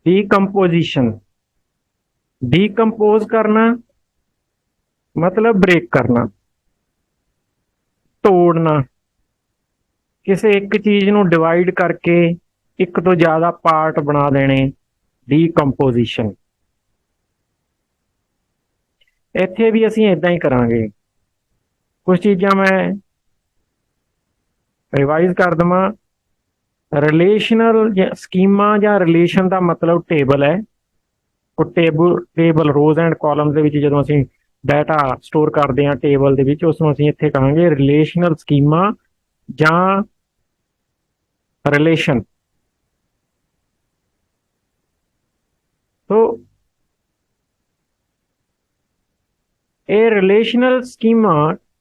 Decomposition, decompose करना मतलब break करना, तोड़ना, किसी एक चीज ਨੂੰ डिवाइड करके एक तो ज्यादा पार्ट बना देने, डीकम्पोजिशन। ਇੱਥੇ भी ਅਸੀਂ इदां ही करांगे। कुछ चीज़ां मैं रिवाइज कर देवां। रिलेशनल स्कीमा ਜਾਂ रिलेशन का मतलब टेबल है। ਉਹ टेबल रोज एंड कॉलम्स ਦੇ ਵਿੱਚ ਜਦੋਂ ਅਸੀਂ डाटा स्टोर करते हैं टेबल ਦੇ ਵਿੱਚ, ਉਸ ਨੂੰ ਅਸੀਂ ਇੱਥੇ ਕਹਾਂਗੇ ਰਿਲੇਸ਼ਨਲ ਸਕੀਮਾ ਜਾਂ रिलेशन। तो ये relational schema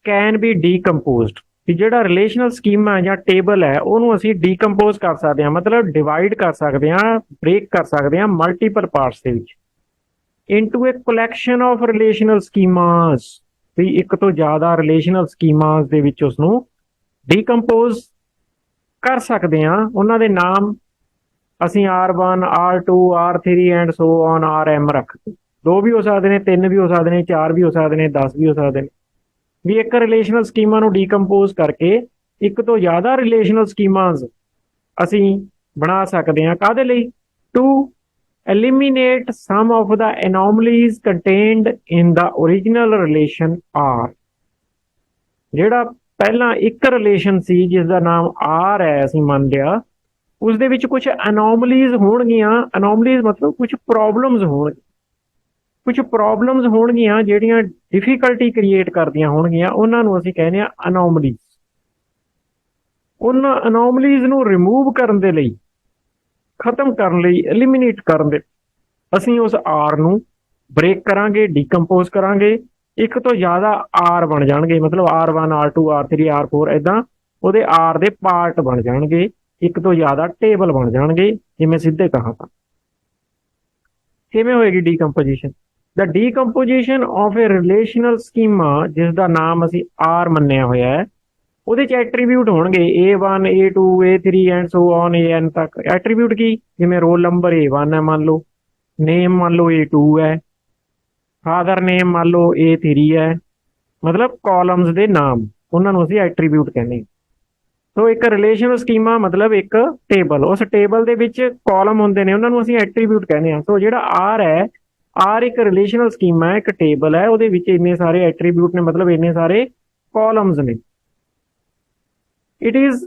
can be decomposed. कि ਜਿਹੜਾ ਰਿਲੇਸ਼ਨਲ ਸਕੀਮਾ ਜਾਂ ਟੇਬਲ ਹੈ ਉਹਨੂੰ ਅਸੀਂ ਡੀਕੰਪੋਜ਼ ਕਰ ਸਕਦੇ ਹਾਂ, ਮਤਲਬ ਡਿਵਾਈਡ ਕਰ ਸਕਦੇ ਹਾਂ, ਬ੍ਰੇਕ ਕਰ ਸਕਦੇ ਹਾਂ ਮਲਟੀਪਲ ਪਾਰਟਸ ਦੇ ਵਿੱਚ, into a collection of relational schemas. ਵੀ ਇੱਕ ਤੋਂ ਜ਼ਿਆਦਾ ਰਿਲੇਸ਼ਨਲ ਸਕੀਮਾਸ ਦੇ ਵਿੱਚ ਉਸ ਨੂੰ ਡੀਕੰਪੋਜ਼ ਕਰ ਸਕਦੇ ਹਾਂ। ਉਹਨਾਂ ਦੇ ਨਾਮ ਅਸੀਂ R1 R2 R3 and so on RM ਰੱਖ ਕੇ, 2 ਵੀ ਹੋ ਸਕਦੇ ਨੇ, 3 ਵੀ ਹੋ ਸਕਦੇ ਨੇ, 4 ਵੀ ਹੋ ਸਕਦੇ ਨੇ, 10 ਵੀ ਹੋ ਸਕਦੇ ਨੇ। ਵੀ ਇੱਕ ਰਿਲੇਸ਼ਨਲ ਸਕੀਮਾ ਨੂੰ ਡੀਕੰਪੋਜ਼ ਕਰਕੇ ਇੱਕ ਤੋਂ ਜ਼ਿਆਦਾ ਰਿਲੇਸ਼ਨਲ ਸਕੀਮਾਸ ਅਸੀਂ ਬਣਾ ਸਕਦੇ ਹਾਂ। ਕਾਹਦੇ ਲਈ? To eliminate some of the anomalies contained in the original relation R। ਜਿਹੜਾ ਪਹਿਲਾਂ ਇੱਕ ਰਿਲੇਸ਼ਨ ਸੀ ਜਿਸ ਦਾ ਨਾਮ R ਹੈ, ਅਸੀਂ ਮੰਨ ਲਿਆ, ਉਸ ਦੇ ਵਿੱਚ ਕੁਝ ਅਨੋਮਲੀਜ਼ ਹੋਣਗੀਆਂ। ਅਨੋਮਲੀਜ਼ ਮਤਲਬ ਕੁਝ ਪ੍ਰੋਬਲਮਸ ਹੋਣਗੀਆਂ, ਕੁਝ ਪ੍ਰੋਬਲਮਸ ਹੋਣਗੀਆਂ ਜਿਹੜੀਆਂ ਡਿਫਿਕਲਟੀ ਕ੍ਰੀਏਟ ਕਰਦੀਆਂ ਹੋਣਗੀਆਂ, ਉਹਨਾਂ ਨੂੰ ਅਸੀਂ ਕਹਿੰਦੇ ਹਾਂ ਅਨੋਮਲੀਜ਼। ਉਹਨਾਂ ਅਨੋਮਲੀਜ਼ ਨੂੰ ਰਿਮੂਵ ਕਰਨ ਦੇ ਲਈ, ਖਤਮ ਕਰਨ ਲਈ, ਐਲੀਮੀਨੇਟ ਕਰਨ ਦੇ, ਅਸੀਂ ਉਸ ਆਰ ਨੂੰ ਬ੍ਰੇਕ ਕਰਾਂਗੇ, ਡੀਕੰਪੋਜ਼ ਕਰਾਂਗੇ। ਇੱਕ ਤੋਂ ਜ਼ਿਆਦਾ ਆਰ ਬਣ ਜਾਣਗੇ, ਮਤਲਬ R1 R2 R3 R4 ਇੱਦਾਂ ਉਹਦੇ ਆਰ ਦੇ ਪਾਰਟ ਬਣ ਜਾਣਗੇ, ਇੱਕ ਤੋਂ ਜ਼ਿਆਦਾ ਟੇਬਲ ਬਣ ਜਾਣਗੇ। ਜਿਵੇਂ ਸਿੱਧੇ ਕਹਾਂ ਤਾਂ ਕਿਵੇਂ ਹੋਏਗੀ decomposition? The decomposition of a relational schema ਜਿਸ ਦਾ ਨਾਮ ਅਸੀਂ ਆਰ ਮੰਨਿਆ ਹੋਇਆ ਹੈ, ਉਹਦੇ ਚ ਐਟਰੀਬਿਊਟ ਹੋਣਗੇ A1 A2 A3 and so on AN ਤੱਕ। ਐਟਰੀਬਿਊਟ ਕੀ? ਜਿਵੇਂ ਰੋਲ ਨੰਬਰ A1 ਹੈ ਮੰਨ ਲਓ, ਨੇਮ ਮੰਨ ਲਓ A2 ਹੈ, ਫਾਦਰ ਨੇਮ ਮੰਨ ਲਓ A3 ਹੈ, ਮਤਲਬ ਕਾਲਮਸ ਦੇ ਨਾਮ, ਉਹਨਾਂ ਨੂੰ ਅਸੀਂ ਐਟਰੀਬਿਊਟ ਕਹਿੰਦੇ ਹਾਂ। ਸੋ ਇੱਕ ਰਿਲੇਸ਼ਨਲ ਸਕੀਮਾ ਮਤਲਬ ਇੱਕ ਟੇਬਲ, ਉਸ ਟੇਬਲ ਦੇ ਵਿੱਚ ਕਾਲਮ ਹੁੰਦੇ ਨੇ, ਉਹਨਾਂ ਨੂੰ ਅਸੀਂ ਐਟਰੀਬਿਊਟ ਕਹਿੰਦੇ ਹਾਂ। ਸੋ ਜਿਹੜਾ ਆਰ ਹੈ, ਆਰ ਇੱਕ ਰਿਲੇਸ਼ਨਲ ਸਕੀਮਾ ਹੈ, ਇੱਕ ਟੇਬਲ ਹੈ, ਉਹਦੇ ਵਿੱਚ ਇੰਨੇ ਸਾਰੇ ਐਟਰੀਬਿਊਟ ਨੇ, ਮਤਲਬ ਇੰਨੇ ਸਾਰੇ ਕਾਲਮਸ ਨੇ। It is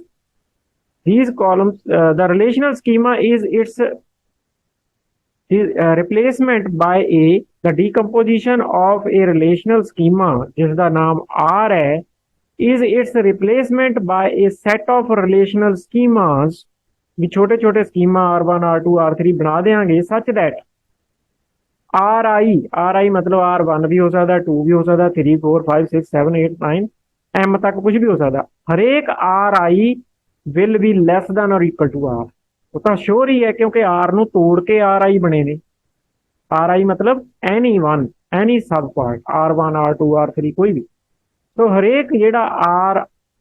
these columns, the relational schema is its replacement by the decomposition of a relational schema जिस दा नाम R है, is its replacement by a set of relational schemas। भी छोटे छोटे स्कीमा R1 R2 R3 बना देंगे such that RI मतलब R1 भी हो सकता, 2 भी हो सकता, 3 4 5 6 7 8 9 M तक कुछ भी हो सकता। हरेक RI will be less than और इक्वल टू R। वो तो श्योर ही है क्योंकि R ਨੂੰ ਤੋੜ ਕੇ RI बने ने। RI मतलब एनी वन, एनी सब पार्ट, R1 R2 R3 कोई भी। तो हरेक ਜਿਹੜਾ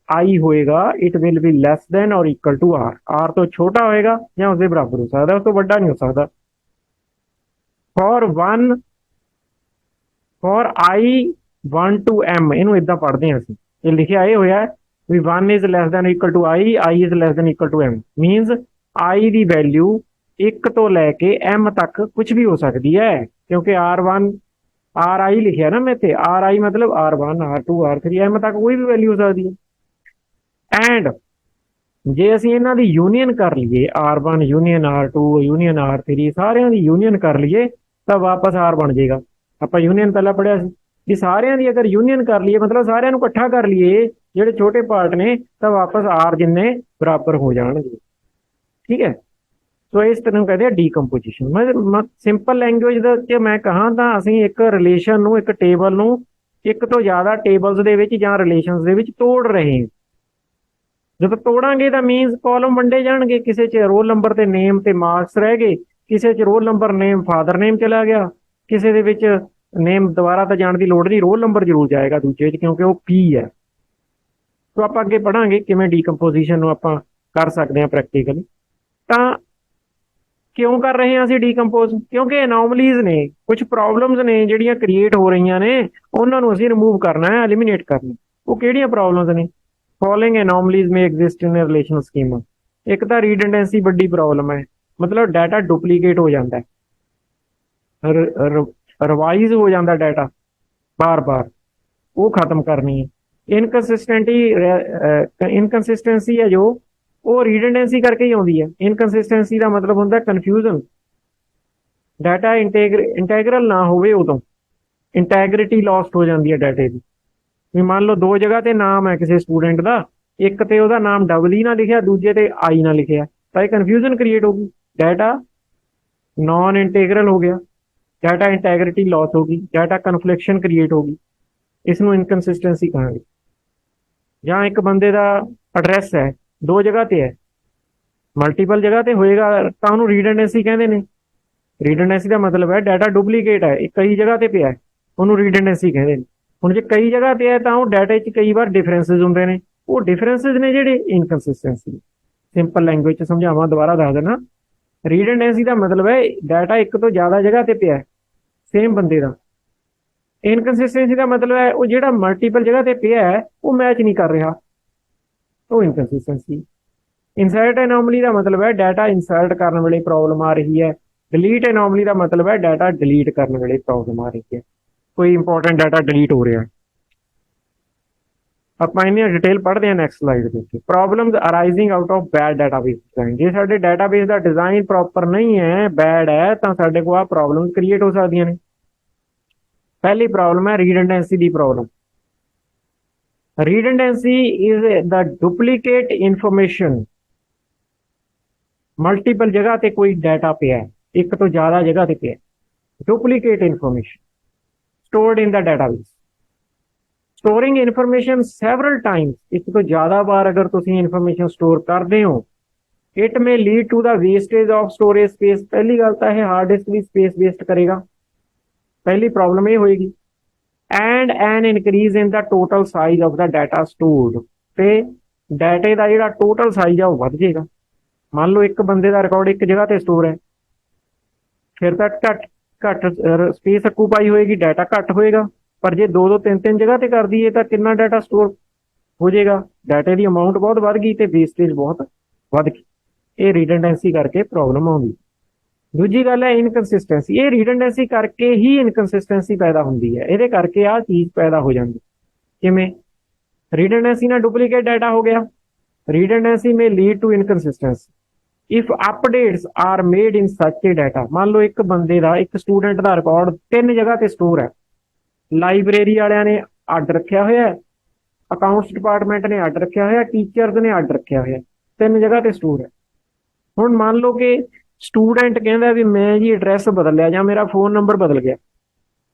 RI ਹੋਏਗਾ it will be less than और इक्वल टू R। R ਤੋਂ ਛੋਟਾ ਹੋਏਗਾ ਜਾਂ ਉਸਦੇ ਬਰਾਬਰ ਹੋ ਸਕਦਾ, ਉਸ ਤੋਂ ਵੱਡਾ ਨਹੀਂ ਹੋ ਸਕਦਾ। फॉर I 1 to M ਇਹਨੂੰ ਇਦਾਂ ਪੜ੍ਹਦੇ ਹਾਂ ਅਸੀਂ, ਇਹ ਲਿਖਿਆ ਇਹ ਹੋਇਆ ਵੀ 1 is less than equal to I is less than equal to M। Means I the value 1 ਤੋਂ ਲੈ ਕੇ M ਤੱਕ ਕੁਝ ਵੀ ਹੋ ਸਕਦੀ ਹੈ, ਕਿਉਂਕਿ R1 RI ਲਿਖਿਆ ਨਾ ਮੈਂ ਤੇ, RI ਮਤਲਬ R1 R2 R3 M ਤੱਕ ਕੋਈ ਵੀ ਵੈਲਿਊ ਹੋ ਸਕਦੀ ਹੈ। ਐਂਡ ਜੇ ਅਸੀਂ ਇਹਨਾਂ ਦੀ ਯੂਨੀਅਨ ਕਰ ਲਈਏ, R1 union R2 union R3 ਸਾਰਿਆਂ ਦੀ ਯੂਨੀਅਨ ਕਰ ਲਈਏ ਤਾਂ ਵਾਪਸ R ਬਣ ਜਾਏਗਾ। ਆਪਾਂ ਯੂਨੀਅਨ ਪਹਿਲਾਂ ਪੜਿਆ ਸੀ ਵੀ ਸਾਰਿਆਂ ਦੀ ਅਗਰ ਯੂਨੀਅਨ ਕਰ ਲਈਏ, ਮਤਲਬ ਸਾਰਿਆਂ ਨੂੰ ਇਕੱਠਾ ਕਰ ਲਈਏ ਜਿਹੜੇ ਛੋਟੇ ਪਾਰਟ ਨੇ, ਤਾਂ ਵਾਪਸ R ਜਿੰਨੇ ਬਰਾਬਰ ਹੋ ਜਾਣਗੇ। ਠੀਕ ਹੈ, ਸੋ ਇਸ ਤਰ੍ਹਾਂ ਕਹਿੰਦੇ ਆ ਡੀਕੰਪੋਜੀਸ਼ਨ। ਮੈਂ ਸਿੰਪਲ ਲੈਂਗੁਏਜ ਦੇ ਵਿੱਚ ਮੈਂ ਕਹਾਂ ਤਾਂ ਅਸੀਂ ਇੱਕ ਰਿਲੇਸ਼ਨ ਨੂੰ, ਇੱਕ ਟੇਬਲ ਨੂੰ ਇੱਕ ਤੋਂ ਜ਼ਿਆਦਾ ਟੇਬਲਸ ਦੇ ਵਿੱਚ ਜਾਂ ਰਿਲੇਸ਼ਨਸ ਦੇ ਵਿੱਚ ਤੋੜ ਰਹੇ ਹਾਂ। ਜਦੋਂ ਤੋੜਾਂਗੇ ਤਾਂ ਮੀਨਸ ਕਾਲਮ ਵੰਡੇ ਜਾਣਗੇ, ਕਿਸੇ 'ਚ ਰੋਲ ਨੰਬਰ ਤੇ ਨੇਮ ਤੇ ਮਾਰਕਸ ਰਹਿ ਗਏ, ਕਿਸੇ 'ਚ ਰੋਲ ਨੰਬਰ ਨੇਮ ਫਾਦਰ ਨੇਮ ਚਲਾ ਗਿਆ, ਕਿਸੇ ਦੇ ਵਿੱਚ ਨੇਮ ਦੁਬਾਰਾ ਤਾਂ ਜਾਣ ਦੀ ਲੋੜ ਨਹੀਂ, ਰੋਲ ਨੰਬਰ ਜ਼ਰੂਰ ਜਾਏਗਾ ਦੂਜੇ 'ਚ ਕਿਉਂਕਿ ਉਹ ਕੀ ਹੈ। ਸੋ ਆਪਾਂ ਅੱਗੇ ਪੜਾਂਗੇ ਕਿਵੇਂ ਡੀਕੰਪੋਜੀਸ਼ਨ ਨੂੰ ਆਪਾਂ ਕਰ ਸਕਦੇ ਹਾਂ ਪ੍ਰੈਕਟੀਕਲੀ। ਤਾਂ ਕਿਉਂ ਕਰ ਰਹੇ ਹਾਂ ਅਸੀਂ ਡੀਕੰਪੋਜ਼? ਕਿਉਂਕਿ ਐਨੋਮਲੀਜ਼ ਨੇ, ਕੁਝ ਪ੍ਰੋਬਲਮਸ ਨੇ ਜਿਹੜੀਆਂ ਕ੍ਰੀਏਟ ਹੋ ਰਹੀਆਂ ਨੇ, ਉਹਨਾਂ ਨੂੰ ਅਸੀਂ ਰਿਮੂਵ ਕਰਨਾ ਹੈ, ਐਲੀਮੀਨੇਟ ਕਰਨਾ। ਉਹ ਕਿਹੜੀਆਂ ਪ੍ਰੋਬਲਮਸ ਨੇ? ਫੋਲੋਇੰਗ ਐਨੋਮਲੀਜ਼ ਮੇ ਐਗਜ਼ਿਸਟ ਇਨ ਰਿਲੇਸ਼ਨਲ ਸਕੀਮਾ। ਇੱਕ ਤਾਂ ਰੀਡੰਡੈਂਸੀ ਵੱਡੀ ਪ੍ਰੋਬਲਮ ਹੈ, ਮਤਲਬ ਡਾਟਾ ਡੁਪਲੀਕੇਟ ਹੋ ਜਾਂਦਾ ਹੈ, ਰਿਵਾਈਜ਼ ਹੋ ਜਾਂਦਾ ਡਾਟਾ ਬਾਰ-ਬਾਰ, ਉਹ ਖਤਮ ਕਰਨੀ ਹੈ। ਇਨਕਨਸਿਸਟੈਂਸੀ ਹੈ ਜੋ, ਉਹ ਰੀਡੰਡੈਂਸੀ ਕਰਕੇ ਹੀ ਆਉਂਦੀ ਹੈ। ਇਨਕਨਸਿਸਟੈਂਸੀ ਦਾ ਮਤਲਬ ਹੁੰਦਾ ਕਨਫਿਊਜ਼ਨ, ਡਾਟਾ ਇੰਟੈਗਰਲ ਨਾ ਹੋਵੇ, ਉਦੋਂ ਇੰਟੈਗਰਿਟੀ ਲੌਸਟ ਹੋ ਜਾਂਦੀ ਹੈ ਡਾਟੇ ਦੀ। ਵੀ ਮੰਨ ਲਓ ਦੋ ਜਗ੍ਹਾ ਤੇ ਨਾਮ ਹੈ ਕਿਸੇ ਸਟੂਡੈਂਟ ਦਾ, ਇੱਕ ਤੇ ਉਹਦਾ ਨਾਮ ਡਬਲ ਹੀ ਨਾ ਲਿਖਿਆ, ਦੂਜੇ ਤੇ ਆਈ ਨਾ ਲਿਖਿਆ, ਤਾਂ ਇਹ ਕਨਫਿਊਜ਼ਨ ਕ੍ਰੀਏਟ ਹੋ ਗਈ, ਡਾਟਾ ਨॉन ਇੰਟੈਗਰਲ ਹੋ ਗਿਆ, ਡਾਟਾ ਇੰਟੈਗਰਿਟੀ ਲੌਸ ਹੋ ਗਈ, ਡਾਟਾ ਕਨਫਲਿਕਸ਼ਨ ਕ੍ਰੀਏਟ ਹੋ ਗਈ। ਇਸ ਨੂੰ ਇਨਕਨਸਿਸਟੈਂਸੀ ਕਹਾਂਗੇ। ਜਾਂ ਇੱਕ ਬੰਦੇ ਦਾ ਐਡਰੈਸ ਹੈ, ਦੋ ਜਗ੍ਹਾ ਤੇ ਹੈ, ਮਲਟੀਪਲ ਜਗ੍ਹਾ ਤੇ ਹੋਏਗਾ ਤਾਂ ਉਹਨੂੰ ਰੀਡੰਡੈਂਸੀ ਕਹਿੰਦੇ ਨੇ। ਰੀਡੰਡੈਂਸੀ ਦਾ ਮਤਲਬ ਹੈ ਡਾਟਾ ਡੁਪਲੀਕੇਟ ਹੈ, ਇਹ ਕਈ ਜਗ੍ਹਾ ਤੇ ਪਿਆ ਹੈ, ਉਹਨੂੰ ਰੀਡੰਡੈਂਸੀ ਕਹਿੰਦੇ ਨੇ। ਹੁਣ ਜੇ ਕਈ ਜਗ੍ਹਾ ਤੇ ਹੈ ਤਾਂ ਉਹ ਡਾਟਾ 'ਚ ਕਈ ਵਾਰ ਡਿਫਰੈਂਸਿਸ ਹੁੰਦੇ ਨੇ, ਉਹ ਡਿਫਰੈਂਸਿਸ ਨੇ ਜਿਹੜੇ ਇਨਕਨਸਿਸਟੈਂਸੀ। ਸਿੰਪਲ ਲੈਂਗੁਏਜ 'ਚ ਸਮਝਾਵਾਂ, ਦੁਬਾਰਾ ਦੱਸ ਦੇਣਾ। ਰੀਡੰਡੈਂਸੀ ਦਾ ਮਤਲਬ ਹੈ ਡਾਟਾ ਇੱਕ ਤੋਂ ਜ਼ਿਆਦਾ ਜਗ੍ਹਾ ਤੇ ਪਿਆ ਸੇਮ ਬੰਦੇ ਦਾ। ਇਨਕਨਸਿਸਟੈਂਸੀ ਦਾ ਮਤਲਬ ਹੈ ਉਹ ਜਿਹੜਾ ਮਲਟੀਪਲ ਜਗ੍ਹਾ ਤੇ ਪਿਆ ਹੈ ਉਹ ਮੈਚ ਨਹੀਂ ਕਰ ਰਿਹਾ, ਉਹ ਇਨਕਨਸਿਸਟੈਂਸੀ। ਇਨਸਰਟ ਐਨੋਮਲੀ ਦਾ ਮਤਲਬ ਹੈ ਡਾਟਾ ਇਨਸਰਟ ਕਰਨ ਵੇਲੇ ਪ੍ਰੋਬਲਮ ਆ ਰਹੀ ਹੈ। ਡਿਲੀਟ ਐਨੋਮਲੀ ਦਾ ਮਤਲਬ ਹੈ ਡਾਟਾ ਡਿਲੀਟ ਕਰਨ ਵੇਲੇ ਪ੍ਰੋਬਲਮ ਆ ਰਹੀ ਹੈ, ਕੋਈ ਇੰਪੋਰਟੈਂਟ ਡਾਟਾ ਡਿਲੀਟ ਹੋ ਰਿਹਾ। ਆਪਾਂ ਇਹਨੀਆਂ ਡਿਟੇਲ ਪੜ੍ਹਦੇ ਹਾਂ ਨੈਕਸਟ ਸਲਾਈਡ ਦੇ ਉੱਤੇ। Problems arising out of bad database design. ਜੇ ਸਾਡੇ ਡਾਟਾਬੇਸ ਦਾ ਡਿਜ਼ਾਈਨ ਪ੍ਰੋਪਰ ਨਹੀਂ ਹੈ, ਬੈਡ ਹੈ, ਤਾਂ ਸਾਡੇ ਕੋਲ ਆਹ ਪ੍ਰੋਬਲਮ ਕ੍ਰੀਏਟ ਹੋ ਸਕਦੀਆਂ ਨੇ। ਪਹਿਲੀ ਪ੍ਰੋਬਲਮ ਹੈ ਰੀਡੰਡੈਂਸੀ ਦੀ problem. Redundancy is the duplicate information. Multiple ਜਗ੍ਹਾ ਤੇ ਕੋਈ ਡਾਟਾ ਪਿਆ ਹੈ, ਇੱਕ ਤੋਂ ਜ਼ਿਆਦਾ ਜਗ੍ਹਾ ਤੇ ਪਿਆ, duplicate information stored in the database। storing information several times, ਇੱਕ ਤੋਂ ਜ਼ਿਆਦਾ ਵਾਰ ਅਗਰ ਤੁਸੀਂ ਇਨਫੋਰਮੇਸ਼ਨ ਸਟੋਰ ਕਰਦੇ ਹੋ, it may lead to the wastage of storage space। ਪਹਿਲੀ ਗੱਲ ਤਾਂ ਇਹ ਹਾਰਡ ਡਿਸਕ ਦੀ ਸਪੇਸ ਵੇਸਟ ਕਰੇਗਾ, ਪਹਿਲੀ ਪ੍ਰੋਬਲਮ ਇਹ ਹੋਏਗੀ। and an increase in the total size of the data stored, ਤੇ ਡਾਟੇ ਦਾ ਜਿਹੜਾ ਟੋਟਲ ਸਾਈਜ਼ ਆ ਉਹ ਵੱਧ ਜਾਏਗਾ। ਮੰਨ ਲਓ ਇੱਕ ਬੰਦੇ ਦਾ ਰਿਕਾਰਡ ਇੱਕ ਜਗ੍ਹਾ ਤੇ ਸਟੋਰ ਹੈ, ਫਿਰ ਤਾਂ ਘੱਟ ਸਪੇਸ ਅਕੂਪਾਈ ਹੋਏਗੀ, ਡਾਟਾ ਘੱਟ ਹੋਏਗਾ। ਪਰ ਜੇ ਦੋ ਦੋ ਤਿੰਨ ਤਿੰਨ ਜਗ੍ਹਾ ਤੇ ਕਰ ਦਈਏ ਤਾਂ ਕਿੰਨਾ ਡਾਟਾ ਸਟੋਰ ਹੋ ਜਾਏਗਾ, ਡਾਟੇ ਦੀ ਅਮਾਊਂਟ ਬਹੁਤ ਵੱਧ ਗਈ ਤੇ ਵੇਸਟੇਜ ਬਹੁਤ ਵੱਧ ਗਈ। ਇਹ ਰੀਡੰਡੈਂਸੀ ਕਰਕੇ ਪ੍ਰੋਬਲਮ ਆਉਂਦੀ। ਦੂਜੀ ਗੱਲ ਹੈ ਇਨਕਨਸਿਸਟੈਂਸੀ। ਇਹ ਰੀਡੰਡੈਂਸੀ ਕਰਕੇ ਹੀ ਇਨਕਨਸਿਸਟੈਂਸੀ ਪੈਦਾ ਹੁੰਦੀ ਹੈ, ਇਹਦੇ ਕਰਕੇ ਆਹ ਚੀਜ਼ ਪੈਦਾ ਹੋ ਜਾਂਦੀ। ਕਿਵੇਂ? ਰੀਡੰਡੈਂਸੀ ਨਾਲ ਡੁਪਲੀਕੇਟ ਡਾਟਾ ਹੋ ਗਿਆ। Redundancy may lead to inconsistency if updates are made in such a data. ਮੰਨ ਲਓ ਇੱਕ ਬੰਦੇ ਦਾ, ਇੱਕ ਸਟੂਡੈਂਟ ਦਾ ਰਿਕਾਰਡ ਤਿੰਨ ਜਗ੍ਹਾ ਤੇ ਸਟੋਰ ਹੈ, ਲਾਇਬ੍ਰੇਰੀ ਵਾਲਿਆਂ ਨੇ ਅੱਡ ਰੱਖਿਆ ਹੋਇਆ, ਅਕਾਊਂਟਸ ਡਿਪਾਰਟਮੈਂਟ ਨੇ ਅੱਡ ਰੱਖਿਆ ਹੋਇਆ, ਟੀਚਰਸ ਨੇ ਅੱਡ ਰੱਖਿਆ ਹੋਇਆ, ਤਿੰਨ ਜਗ੍ਹਾ ਤੇ ਸਟੋਰ ਹੈ। ਹੁਣ ਮੰਨ ਲਓ ਕਿ ਸਟੂਡੈਂਟ ਕਹਿੰਦਾ ਵੀ ਮੈਂ ਜੀ ਐਡਰੈਸ ਬਦਲਿਆ ਜਾਂ ਮੇਰਾ ਫੋਨ ਨੰਬਰ ਬਦਲ ਗਿਆ,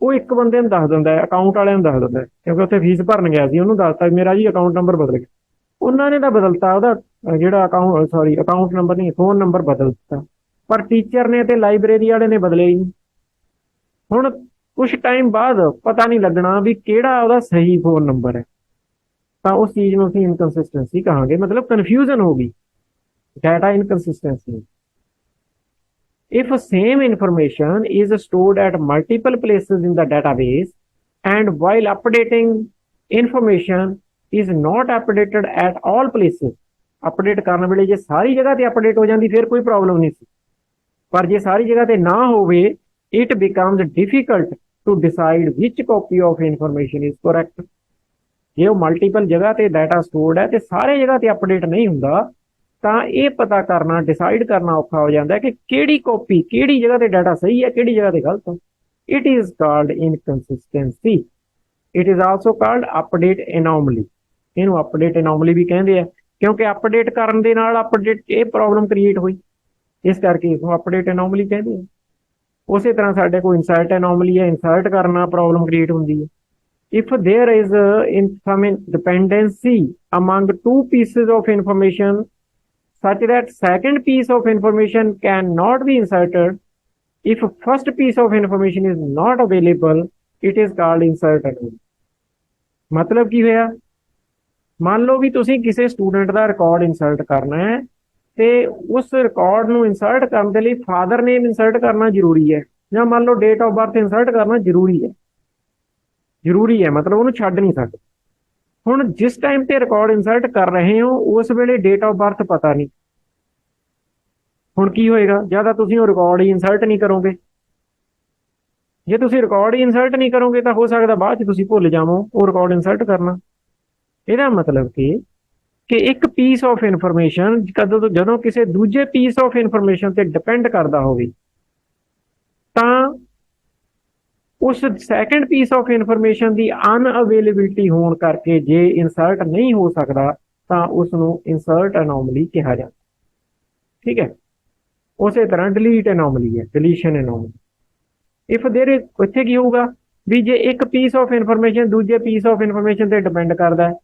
ਉਹ ਇੱਕ ਬੰਦੇ ਨੂੰ ਦੱਸ ਦਿੰਦਾ ਹੈ, ਅਕਾਊਂਟ ਵਾਲਿਆਂ ਨੂੰ ਦੱਸ ਦਿੰਦਾ ਹੈ, ਕਿਉਂਕਿ ਉੱਥੇ ਫੀਸ ਭਰਨ ਗਿਆ ਸੀ, ਉਹਨੂੰ ਦੱਸਤਾ ਮੇਰਾ ਜੀ ਅਕਾਊਂਟ ਨੰਬਰ ਬਦਲ ਗਿਆ। ਉਹਨਾਂ ਨੇ ਤਾਂ ਬਦਲਤਾ, ਉਹਦਾ ਜਿਹੜਾ ਅਕਾਊਂਟ ਨੰਬਰ ਨਹੀਂ, ਫੋਨ ਨੰਬਰ ਬਦਲ ਦਿੱਤਾ, ਪਰ ਟੀਚਰ ਨੇ ਤੇ ਲਾਇਬ੍ਰੇਰੀ ਵਾਲੇ ਨੇ ਬਦਲਿਆ ਹੀ ਨਹੀਂ। ਹੁਣ ਕੁਛ ਟਾਈਮ ਬਾਅਦ ਪਤਾ ਨਹੀਂ ਲੱਗਣਾ ਵੀ ਕਿਹੜਾ ਉਹਦਾ ਸਹੀ ਫੋਨ ਨੰਬਰ ਹੈ, ਤਾਂ ਉਸ ਚੀਜ਼ ਨੂੰ ਅਸੀਂ ਇਨਕਨਸਿਸਟੈਂਸੀ ਕਹਾਂਗੇ, ਮਤਲਬ ਕਨਫਿਊਜ਼ਨ ਹੋ ਗਈ, data ਇਨਕਨਸਿਸਟੈਂਸੀ। If same information is stored at multiple places in the database and while updating information is not updated at all places, update ਕਰਨ ਵੇਲੇ ਜੇ ਸਾਰੀ ਜਗ੍ਹਾ ਤੇ ਅਪਡੇਟ ਹੋ ਜਾਂਦੀ ਫਿਰ ਕੋਈ ਪ੍ਰੋਬਲਮ ਨਹੀਂ ਸੀ, ਪਰ ਜੇ ਸਾਰੀ ਜਗ੍ਹਾ ਤੇ ਨਾ ਹੋਵੇ, it becomes difficult to decide which copy of information is correct। ਜੇ ਉਹ ਮਲਟੀਪਲ ਜਗ੍ਹਾ ਤੇ ਡਾਟਾ ਸਟੋਰਡ ਹੈ ਤੇ ਸਾਰੇ ਜਗ੍ਹਾ ਤੇ ਅਪਡੇਟ ਨਹੀਂ ਹੁੰਦਾ, ਤਾਂ ਇਹ ਪਤਾ ਕਰਨਾ, ਡਿਸਾਈਡ ਕਰਨਾ ਔਖਾ ਹੋ ਜਾਂਦਾ ਕਿ ਕਿਹੜੀ ਕਾਪੀ, ਕਿਹੜੀ ਜਗ੍ਹਾ ਤੇ ਡਾਟਾ ਸਹੀ ਹੈ, ਕਿਹੜੀ ਜਗ੍ਹਾ ਤੇ ਗਲਤ ਹੈ। It is called inconsistency. It is also called update anomaly. ਇਹਨੂੰ ਅਪਡੇਟ ਐਨੋਮਲੀ ਵੀ ਕਹਿੰਦੇ ਆ, ਕਿਉਂਕਿ ਅਪਡੇਟ ਕਰਨ ਦੇ ਨਾਲ ਇਹ ਪ੍ਰੋਬਲਮ ਕ੍ਰੀਏਟ ਹੋਈ, ਇਸ ਕਰਕੇ ਇਸਨੂੰ ਅਪਡੇਟ ਐਨੋਮਲੀ ਕਹਿੰਦੇ ਆ। ਉਸੇ ਤਰ੍ਹਾਂ ਸਾਡੇ ਕੋਲ ਇਨਸਰਟ ਐਨੋਮਲੀ ਹੈ, ਇਨਸਰਟ ਕਰਨਾ ਪ੍ਰੋਬਲਮ ਕ੍ਰੀਏਟ ਹੁੰਦੀ ਹੈ। If there is some dependency among two pieces of information such that second piece of information cannot be inserted, if first piece of information is not available, it is called insert anomaly। ਮਤਲਬ ਕੀ ਹੋਇਆ? ਮੰਨ ਲਓ ਵੀ ਤੁਸੀਂ ਕਿਸੇ student ਦਾ record insert ਕਰਨਾ ਹੈ, ਤੇ ਉਸ ਰਿਕਾਰਡ ਨੂੰ ਇਨਸਰਟ ਕਰਨ ਦੇ ਲਈ ਫਾਦਰ ਨੇਮ ਇਨਸਰਟ ਕਰਨਾ ਜ਼ਰੂਰੀ ਹੈ, ਜਾਂ ਮੰਨ ਲਓ ਡੇਟ ਆਫ ਬਰਥ ਇਨਸਰਟ ਕਰਨਾ ਜ਼ਰੂਰੀ ਹੈ ਮਤਲਬ ਉਹਨੂੰ ਛੱਡ ਨਹੀਂ ਸਕਦੇ। ਹੁਣ ਜਿਸ ਟਾਈਮ ਤੇ ਰਿਕਾਰਡ ਇਨਸਰਟ ਕਰ ਰਹੇ ਹੋ ਉਸ ਵੇਲੇ ਡੇਟ ਆਫ ਬਰਥ ਪਤਾ ਨਹੀਂ, ਹੁਣ ਕੀ ਹੋਏਗਾ? ਜਾਂ ਤਾਂ ਤੁਸੀਂ ਉਹ ਰਿਕਾਰਡ ਹੀ ਇਨਸਰਟ ਨਹੀਂ ਕਰੋਗੇ, ਜੇ ਤੁਸੀਂ ਰਿਕਾਰਡ ਹੀ ਇਨਸਰਟ ਨਹੀਂ ਕਰੋਗੇ ਤਾਂ ਹੋ ਸਕਦਾ ਬਾਅਦ ਚ ਤੁਸੀਂ ਭੁੱਲ ਜਾਵੋ ਉਹ ਰਿਕਾਰਡ ਇਨਸਰਟ ਕਰਨਾ। ਇਹਦਾ ਮਤਲਬ ਕਿ ਇੱਕ ਪੀਸ ਆਫ ਇਨਫੋਰਮੇਸ਼ਨ ਜਦੋਂ ਕਿਸੇ ਦੂਜੇ ਪੀਸ ਆਫ ਇਨਫੋਰਮੇਸ਼ਨ ਤੇ ਡਿਪੈਂਡ ਕਰਦਾ ਹੋਵੇ ਤਾਂ ਉਸ ਸੈਕੰਡ ਪੀਸ ਆਫ ਇਨਫੋਰਮੇਸ਼ਨ ਦੀ ਅਨਅਵੇਲੇਬਿਲਿਟੀ ਹੋਣ ਕਰਕੇ ਜੇ ਇਨਸਰਟ ਨਹੀਂ ਹੋ ਸਕਦਾ ਤਾਂ ਉਸ ਨੂੰ ਇਨਸਰਟ ਅਨੋਮਲੀ ਕਿਹਾ ਜਾਂਦਾ। ਠੀਕ ਹੈ, ਉਸੇ ਤਰ੍ਹਾਂ ਡਿਲੀਟ ਅਨੋਮਲੀ ਹੈ, ਡਿਲੀਸ਼ਨ ਅਨੋਮਲੀ। ਇਫ ਦੇਰ ਇੱਥੇ ਕੀ ਹੋਊਗਾ ਵੀ ਜੇ ਇੱਕ ਪੀਸ ਆਫ ਇਨਫੋਰਮੇਸ਼ਨ ਦੂਜੇ ਪੀਸ ਆਫ ਇਨਫੋਰਮੇਸ਼ਨ ਤੇ ਡਿਪੈਂਡ ਕਰਦਾ ਹੈ,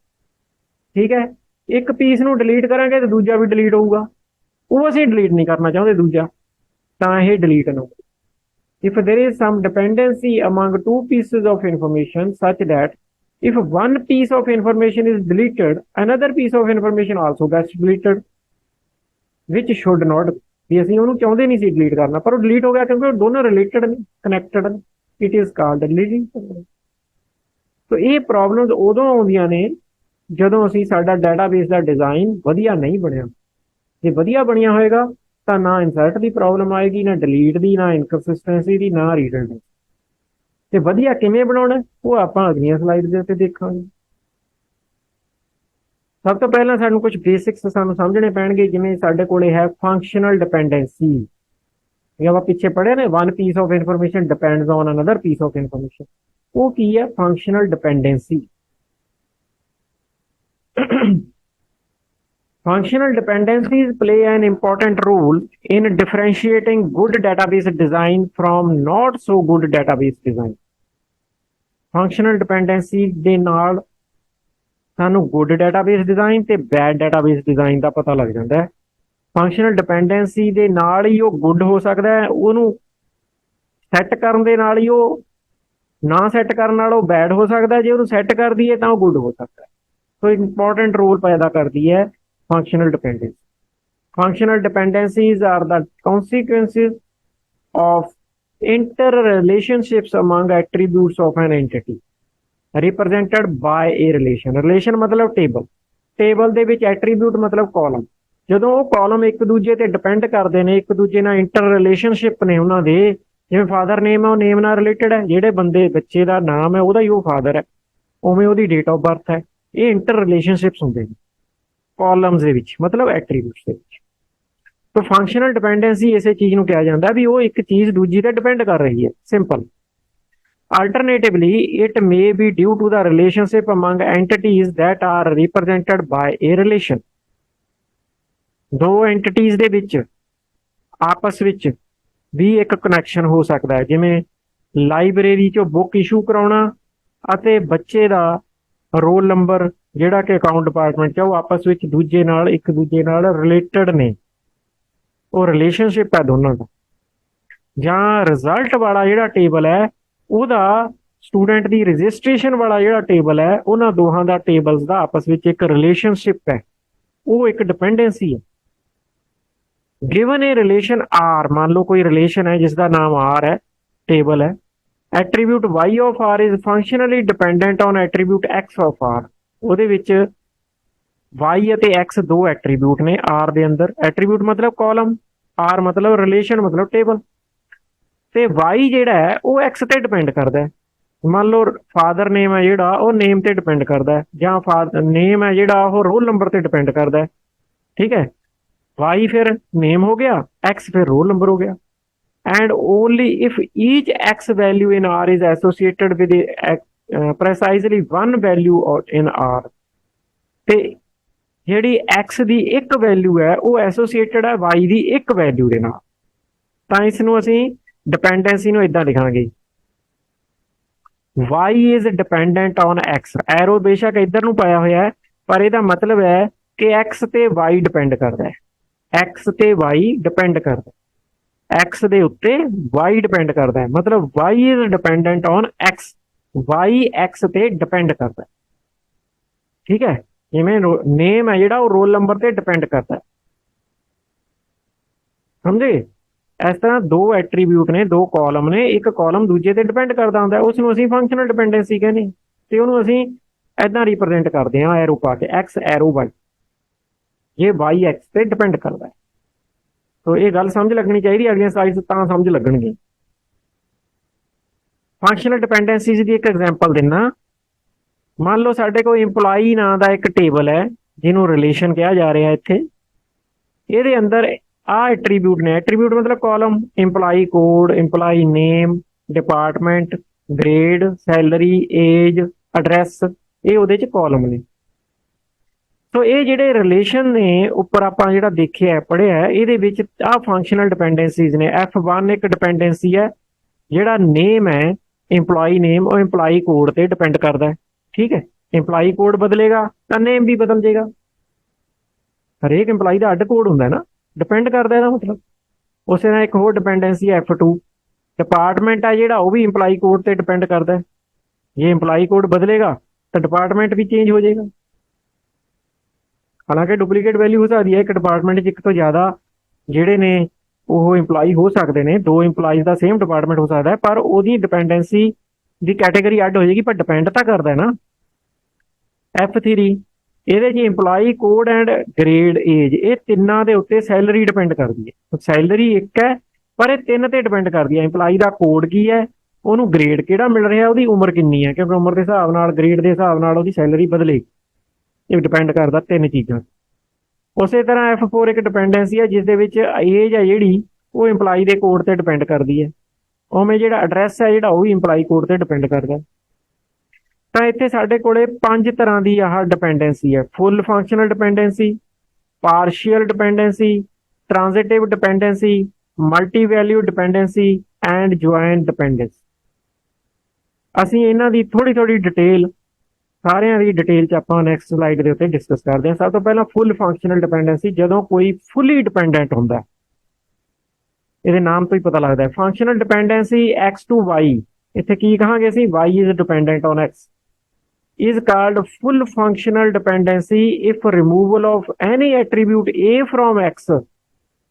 ਠੀਕ ਹੈ, ਇੱਕ ਪੀਸ ਨੂੰ ਡਿਲੀਟ ਕਰਾਂਗੇ ਤੇ ਦੂਜਾ ਵੀ ਡਿਲੀਟ ਹੋਊਗਾ, ਉਹ ਅਸੀਂ ਡਿਲੀਟ ਨਹੀਂ ਕਰਨਾ ਚਾਹੁੰਦੇ ਦੂਜਾ, ਤਾਂ ਇਹ delete anomaly. If there is some dependency among two pieces of information such that if one piece of information is deleted, another piece of information also gets deleted, which should not ਵੀ ਅਸੀਂ ਉਹਨੂੰ ਚਾਹੁੰਦੇ ਨਹੀਂ ਸੀ delete ਕਰਨਾ ਪਰ ਉਹ delete ਹੋ ਗਿਆ ਕਿਉਂਕਿ ਉਹ ਦੋਨੋਂ ਰਿਲੇਟਡ ਨੇ, ਕਨੈਕਟਡ ਨੇ। It is called deleting. So ਇਹ ਪ੍ਰੋਬਲਮਸ ਉਦੋਂ ਆਉਂਦੀਆਂ ਨੇ ਜਦੋਂ ਅਸੀਂ ਸਾਡਾ ਡਾਟਾਬੇਸ ਦਾ ਡਿਜ਼ਾਈਨ ਵਧੀਆ ਨਹੀਂ ਬਣਿਆ। ਜੇ ਵਧੀਆ ਬਣਿਆ ਹੋਏਗਾ ਤਾਂ ਨਾ ਇਨਸਰਟ ਦੀ ਪ੍ਰੋਬਲਮ ਆਏਗੀ, ਨਾ ਡਿਲੀਟ ਦੀ, ਨਾ ਇਨਕਨਸਿਸਟੈਂਸੀ ਦੀ, ਨਾ ਰੀਡੰਡੈਂਸੀ। ਤੇ ਵਧੀਆ ਕਿਵੇਂ ਬਣਾਉਣਾ ਉਹ ਆਪਾਂ ਅਗਲੀਆਂ ਸਲਾਈਡ ਦੇ ਉੱਤੇ ਦੇਖਾਂਗੇ। ਸਭ ਤੋਂ ਪਹਿਲਾਂ ਸਾਨੂੰ ਕੁਝ ਬੇਸਿਕਸ ਸਾਨੂੰ ਸਮਝਣੇ ਪੈਣਗੇ, ਜਿਵੇਂ ਸਾਡੇ ਕੋਲੇ ਹੈ ਫੰਕਸ਼ਨਲ ਡਿਪੈਂਡੈਂਸੀ। ਇਹ ਆਪਾਂ ਪਿੱਛੇ ਪੜ੍ਹਿਆ ਨੇ, one piece of information depends on another piece of information. ਉਹ ਕੀ ਹੈ? Functional dependency. Functional dependencies play an important role in differentiating good database design from not so good database design. Functional dependency ਦੇ ਨਾਲ ਸਾਨੂੰ good database design ਤੇ bad database design ਦਾ ਪਤਾ ਲੱਗ ਜਾਂਦਾ ਹੈ। Functional dependency ਦੇ ਨਾਲ ਹੀ ਉਹ good ਹੋ ਸਕਦਾ ਹੈ, ਉਹਨੂੰ ਸੈੱਟ ਕਰਨ ਦੇ ਨਾਲ ਹੀ ਉਹ, ਨਾ ਸੈੱਟ ਕਰਨ ਨਾਲ ਉਹ bad ਹੋ ਸਕਦਾ, ਜੇ ਉਹਨੂੰ ਸੈੱਟ ਕਰ ਦਈਏ ਤਾਂ ਉਹ good ਹੋ ਸਕਦਾ ਹੈ। ਸੋ ਇੰਪੋਰਟੈਂਟ ਰੋਲ ਪੈਦਾ ਕਰਦੀ ਹੈ functional dependency. Functional dependencies are the consequences of interrelationships among attributes of an entity represented by a relation. Relation ਮਤਲਬ ਟੇਬਲ ਦੇ ਵਿੱਚ ਐਟਰੀਬਿਊਟ ਮਤਲਬ ਕਾਲਮ। ਜਦੋਂ ਉਹ ਕਾਲਮ ਇੱਕ ਦੂਜੇ ਤੇ ਡਿਪੈਂਡ ਕਰਦੇ ਨੇ, ਇੱਕ ਦੂਜੇ ਨਾਲ ਇੰਟਰ ਰਿਲੇਸ਼ਨਸ਼ਿਪ ਨੇ ਉਹਨਾਂ ਦੇ, ਜਿਵੇਂ ਫਾਦਰ ਨੇਮ ਹੈ ਉਹ ਨੇਮ ਨਾਲ ਰਿਲੇਟਡ ਹੈ, ਜਿਹੜੇ ਬੱਚੇ ਦਾ ਨਾਮ ਹੈ ਉਹਦਾ ਹੀ ਉਹ ਫਾਦਰ ਹੈ, ਉਵੇਂ ਉਹਦੀ ਡੇਟ ਆਫ ਬਰਥ ਹੈ। ਇਹ ਇੰਟਰ ਰਿਲੇਸ਼ਨਸ਼ਿਪਸ ਹੁੰਦੇ ਨੇ ਕਾਲਮਸ ਦੇ ਵਿੱਚ, ਮਤਲਬ ਐਟਰੀਬਿਊਟਸ ਦੇ ਵਿੱਚ। ਤਾਂ ਫੰਕਸ਼ਨਲ ਡਿਪੈਂਡੈਂਸੀ ਇਸੇ ਚੀਜ਼ ਨੂੰ ਕਿਹਾ ਜਾਂਦਾ ਵੀ ਉਹ ਇੱਕ ਚੀਜ਼ ਦੂਜੀ ਤੇ ਡਿਪੈਂਡ ਕਰ ਰਹੀ ਹੈ, simple. Alternatively, it may be due to the relationship among entities that are represented by a relation. ਦੋ ਐਂਟੀਟੀਜ਼ ਦੇ ਵਿੱਚ ਆਪਸ ਵਿੱਚ ਵੀ ਇੱਕ ਕਨੈਕਸ਼ਨ ਹੋ ਸਕਦਾ ਹੈ, ਜਿਵੇਂ ਲਾਇਬ੍ਰੇਰੀ ਚੋਂ ਬੁੱਕ ਇਸ਼ੂ ਕਰਾਉਣਾ ਅਤੇ ਬੱਚੇ ਦਾ ਰੋਲ ਨੰਬਰ ਜਿਹੜਾ ਕਿ ਅਕਾਊਂਟ ਡਿਪਾਰਟਮੈਂਟ 'ਚ, ਉਹ ਆਪਸ ਵਿੱਚ ਇੱਕ ਦੂਜੇ ਨਾਲ ਰਿਲੇਟਡ ਨੇ, ਉਹ ਰਿਲੇਸ਼ਨਸ਼ਿਪ ਹੈ ਦੋਨਾਂ ਦਾ। ਜਾਂ ਰਿਜ਼ਲਟ ਵਾਲਾ ਜਿਹੜਾ ਟੇਬਲ ਹੈ ਉਹਦਾ ਸਟੂਡੈਂਟ ਦੀ ਰਜਿਸਟ੍ਰੇਸ਼ਨ ਵਾਲਾ ਜਿਹੜਾ ਟੇਬਲ ਹੈ, ਉਹਨਾਂ ਦੋਹਾਂ ਦਾ ਟੇਬਲਸ ਦਾ ਆਪਸ ਵਿੱਚ ਇੱਕ ਰਿਲੇਸ਼ਨਸ਼ਿਪ ਹੈ, ਉਹ ਇੱਕ ਡਿਪੈਂਡੈਂਸੀ ਹੈ। ਗਿਵਨ ਏ ਰਿਲੇਸ਼ਨ ਆਰ, ਮੰਨ ਲਓ ਕੋਈ ਰਿਲੇਸ਼ਨ ਹੈ ਜਿਸ ਦਾ ਨਾਮ ਆਰ ਹੈ, ਟੇਬਲ ਹੈ। Attribute y of r is functionally dependent on attribute x of r. ਉਹਦੇ ਵਿੱਚ y ਅਤੇ x ਦੋ ਐਟਰੀਬਿਊਟ ਨੇ r ਦੇ ਅੰਦਰ। ਐਟਰੀਬਿਊਟ ਮਤਲਬ ਕਾਲਮ, r ਮਤਲਬ ਰਿਲੇਸ਼ਨ ਮਤਲਬ ਟੇਬਲ, ਤੇ y ਜਿਹੜਾ ਹੈ ਉਹ x ਤੇ ਡਿਪੈਂਡ ਕਰਦਾ ਹੈ। ਮੰਨ ਲਓ ਫਾਦਰ ਨੇਮ ਹੈ ਜਿਹੜਾ ਉਹ ਨੇਮ ਤੇ ਡਿਪੈਂਡ ਕਰਦਾ ਹੈ, ਜਾਂ ਨੇਮ ਹੈ ਜਿਹੜਾ ਉਹ ਰੋਲ ਨੰਬਰ ਤੇ ਡਿਪੈਂਡ ਕਰਦਾ ਹੈ। ਠੀਕ ਹੈ, y ਫਿਰ ਨੇਮ ਹੋ ਗਿਆ, x ਫਿਰ ਰੋਲ ਨੰਬਰ ਹੋ ਗਿਆ। And only if each x value in R is associated with precisely one value in R, ਤੇ ਜਿਹੜੀ x ਦੀ ਇੱਕ ਵੈਲਿਊ ਹੈ ਉਹ ਐਸੋਸੀਏਟਡ ਹੈ y ਦੀ ਇੱਕ ਵੈਲਿਊ ਦੇ ਨਾਲ, ਤਾਂ ਇਸ ਨੂੰ ਅਸੀਂ ਡਿਪੈਂਡੈਂਸੀ ਨੂੰ ਇਦਾਂ ਲਿਖਾਂਗੇ, y is dependent on x। Arrow ਬੇਸ਼ੱਕ ਇੱਧਰ ਨੂੰ ਪਾਇਆ ਹੋਇਆ ਹੈ ਪਰ ਇਹਦਾ ਮਤਲਬ ਹੈ ਕਿ x ਤੇ y ਡਿਪੈਂਡ ਕਰਦਾ ਹੈ, x ਤੇ y ਡਿਪੈਂਡ ਕਰਦਾ, x ਦੇ ਉੱਤੇ y ਡਿਪੈਂਡ ਕਰਦਾ ਹੈ, ਮਤਲਬ y is dependent on x, y x ਤੇ ਡਿਪੈਂਡ ਕਰਦਾ। ਠੀਕ ਹੈ, ਜਿਵੇਂ ਨੇਮ ਹੈ ਜਿਹੜਾ ਉਹ ਰੋਲ ਨੰਬਰ ਤੇ ਡਿਪੈਂਡ ਕਰਦਾ। ਸਮਝੇ। ਇਸ ਤਰ੍ਹਾਂ ਦੋ ਐਟਰੀਬਿਊਟ ਨੇ, ਦੋ ਕਾਲਮ ਨੇ, ਇੱਕ ਕਾਲਮ ਦੂਜੇ ਤੇ ਡਿਪੈਂਡ ਕਰਦਾ ਹੁੰਦਾ, ਉਸ ਨੂੰ ਅਸੀਂ ਫੰਕਸ਼ਨਲ ਡਿਪੈਂਡੈਂਸੀ ਕਹਿੰਦੇ, ਤੇ ਉਹਨੂੰ ਅਸੀਂ ਇਦਾਂ ਰਿਪਰੈਜ਼ੈਂਟ ਕਰਦੇ ਹਾਂ ਐਰੋ ਪਾ ਕੇ, ਐਕਸ ਐਰੋ ਵਾਈ, ਇਹ ਵਾਈ ਐਕਸ ਤੇ ਡਿਪੈਂਡ ਕਰਦਾ ਹੈ। ਸੋ ਇਹ ਗੱਲ ਸਮਝ ਲੱਗਣੀ ਚਾਹੀਦੀ, ਅਗਲੀਆਂ ਸਲਾਈਡਸ ਤਾਂ ਸਮਝ ਲੱਗਣਗੇ। ਫੰਕਸ਼ਨਲ ਡਿਪੈਂਡੈਂਸੀਜ਼ ਦੀ ਇੱਕ ਐਗਜ਼ਾਮਪਲ ਦਿੰਦਾ। ਮੰਨ ਲਓ ਸਾਡੇ ਕੋਲ ਇੰਪਲਾਈ ਨਾਂ ਦਾ ਇੱਕ ਟੇਬਲ ਹੈ ਜਿਹਨੂੰ ਰਿਲੇਸ਼ਨ ਕਿਹਾ ਜਾ ਰਿਹਾ ਇੱਥੇ, ਇਹਦੇ ਅੰਦਰ ਆ ਐਟਰੀਬਿਊਟ ਨੇ, ਐਟਰੀਬਿਊਟ ਮਤਲਬ column, employee code, employee name, department, grade, salary, age, address, ਇਹ ਉਹਦੇ ਚ ਕਾਲਮ ਨੇ। ਸੋ ਇਹ ਜਿਹੜੇ ਰਿਲੇਸ਼ਨ ਨੇ ਉੱਪਰ ਆਪਾਂ ਜਿਹੜਾ ਦੇਖਿਆ ਪੜ੍ਹਿਆ, ਇਹਦੇ ਵਿੱਚ ਆ ਫੰਕਸ਼ਨਲ ਡਿਪੈਂਡੈਂਸੀਜ਼ ਨੇ। F1 ਇੱਕ ਡਿਪੈਂਡੈਂਸੀ ਹੈ, ਜਿਹੜਾ ਨੇਮ ਹੈ ਇੰਪਲਾਈ ਨੇਮ, ਉਹ ਇੰਪਲਾਈ ਕੋਡ ਤੇ ਡਿਪੈਂਡ ਕਰਦਾ ਹੈ। ਠੀਕ ਹੈ, ਇੰਪਲਾਈ ਕੋਡ ਬਦਲੇਗਾ ਤਾਂ ਨੇਮ ਵੀ ਬਦਲ ਜਾਏਗਾ। ਹਰੇਕ ਇੰਪਲਾਈ ਦਾ ਅੱਡ ਕੋਡ ਹੁੰਦਾ ਨਾ, ਡਿਪੈਂਡ ਕਰਦਾ ਇਹਦਾ ਮਤਲਬ। ਉਸੇ ਨਾਲ ਇੱਕ ਹੋਰ ਡਿਪੈਂਡੈਂਸੀ F2, ਡਿਪਾਰਟਮੈਂਟ ਆ ਜਿਹੜਾ, ਉਹ ਵੀ ਇੰਪਲਾਈ ਕੋਡ ਤੇ ਡਿਪੈਂਡ ਕਰਦਾ। ਜੇ ਇੰਪਲਾਈ ਕੋਡ ਬਦਲੇਗਾ ਤਾਂ ਡਿਪਾਰਟਮੈਂਟ ਵੀ ਚੇਂਜ ਹੋ ਜਾਏਗਾ। ਹਾਲਾਂਕਿ ਡੁਪਲੀਕੇਟ ਵੈਲਿਊ ਹੋ ਸਕਦੀ ਹੈ, ਇੱਕ ਡਿਪਾਰਟਮੈਂਟ 'ਚ ਇੱਕ ਤੋਂ ਜ਼ਿਆਦਾ ਜਿਹੜੇ ਨੇ ਉਹ ਇੰਪਲਾਈ ਹੋ ਸਕਦੇ ਨੇ, ਦੋ ਇੰਪਲਾਈਜ਼ ਦਾ ਸੇਮ ਡਿਪਾਰਟਮੈਂਟ ਹੋ ਸਕਦਾ ਹੈ, ਪਰ ਉਹਦੀ ਡਿਪੈਂਡੈਂਸੀ ਦੀ ਕੈਟੇਗਰੀ ਅੱਡ ਹੋ ਜਾਏਗੀ, ਪਰ ਡਿਪੈਂਡ ਤਾਂ ਕਰਦਾ ਨਾ। F3 ਇਹਦੇ 'ਚ employee code and grade age, ਇਹ ਤਿੰਨਾਂ ਦੇ ਉੱਤੇ ਸੈਲਰੀ ਡਿਪੈਂਡ ਕਰਦੀ ਹੈ। ਸੈਲਰੀ ਇੱਕ ਹੈ ਪਰ ਇਹ ਤਿੰਨ ਤੇ ਡਿਪੈਂਡ ਕਰਦੀ ਹੈ। ਇੰਪਲਾਈ ਦਾ ਕੋਡ ਕੀ ਹੈ, ਉਹਨੂੰ ਗ੍ਰੇਡ ਕਿਹੜਾ ਮਿਲ ਰਿਹਾ, ਉਹਦੀ ਉਮਰ ਕਿੰਨੀ ਹੈ, ਕਿਉਂਕਿ ਉਮਰ ਦੇ ਹਿਸਾਬ ਨਾਲ, ਗ੍ਰੇਡ ਦੇ ਹਿਸਾਬ ਨਾਲ ਉਹਦੀ ਸੈਲਰੀ ਬਦਲੇਗੀ। ਇਹ ਡਿਪੈਂਡ ਕਰਦਾ ਤਿੰਨ ਚੀਜ਼ਾਂ। ਉਸੇ ਤਰ੍ਹਾਂ F4 ਇੱਕ ਡਿਪੈਂਡੈਂਸੀ ਹੈ ਜਿਸ ਦੇ ਵਿੱਚ ਏਜ ਹੈ ਜਿਹੜੀ, ਉਹ ਇੰਪਲਾਈ ਦੇ ਕੋਡ ਤੇ ਡਿਪੈਂਡ ਕਰਦੀ ਹੈ। ਉਵੇਂ ਜਿਹੜਾ ਐਡਰੈਸ ਹੈ ਜਿਹੜਾ, ਉਹ ਵੀ ਇੰਪਲਾਈ ਕੋਡ ਤੇ ਡਿਪੈਂਡ ਕਰਦਾ। ਤਾਂ ਇੱਥੇ ਸਾਡੇ ਕੋਲੇ 5 ਤਰ੍ਹਾਂ ਦੀ ਆਹ ਡਿਪੈਂਡੈਂਸੀ ਹੈ: full functional dependency, partial dependency, transitive dependency, multi value dependency and joint dependency. ਅਸੀਂ ਇਹਨਾਂ ਦੀ ਥੋੜੀ ਡਿਟੇਲ, ਸਾਰਿਆਂ ਦੀ ਡਿਟੇਲ ਚ ਆਪਾਂ ਨੈਕਸਟ ਸਲਾਈਡ ਦੇ ਉੱਤੇ ਡਿਸਕਸ ਕਰਦੇ ਹਾਂ। ਸਭ ਤੋਂ ਪਹਿਲਾਂ ਫੁੱਲ ਫੰਕਸ਼ਨਲ ਡਿਪੈਂਡੈਂਸੀ, ਜਦੋਂ ਕੋਈ ਫੁੱਲੀ ਡਿਪੈਂਡੈਂਟ ਹੁੰਦਾ, ਇਹਦੇ ਨਾਮ ਤੋਂ ਹੀ ਪਤਾ ਲੱਗਦਾ ਹੈ। Functional dependency X to Y, ਇੱਥੇ ਕੀ ਕਹਾਂਗੇ ਅਸੀਂ, Y is dependent on X, is called full functional dependency if removal of any attribute A from X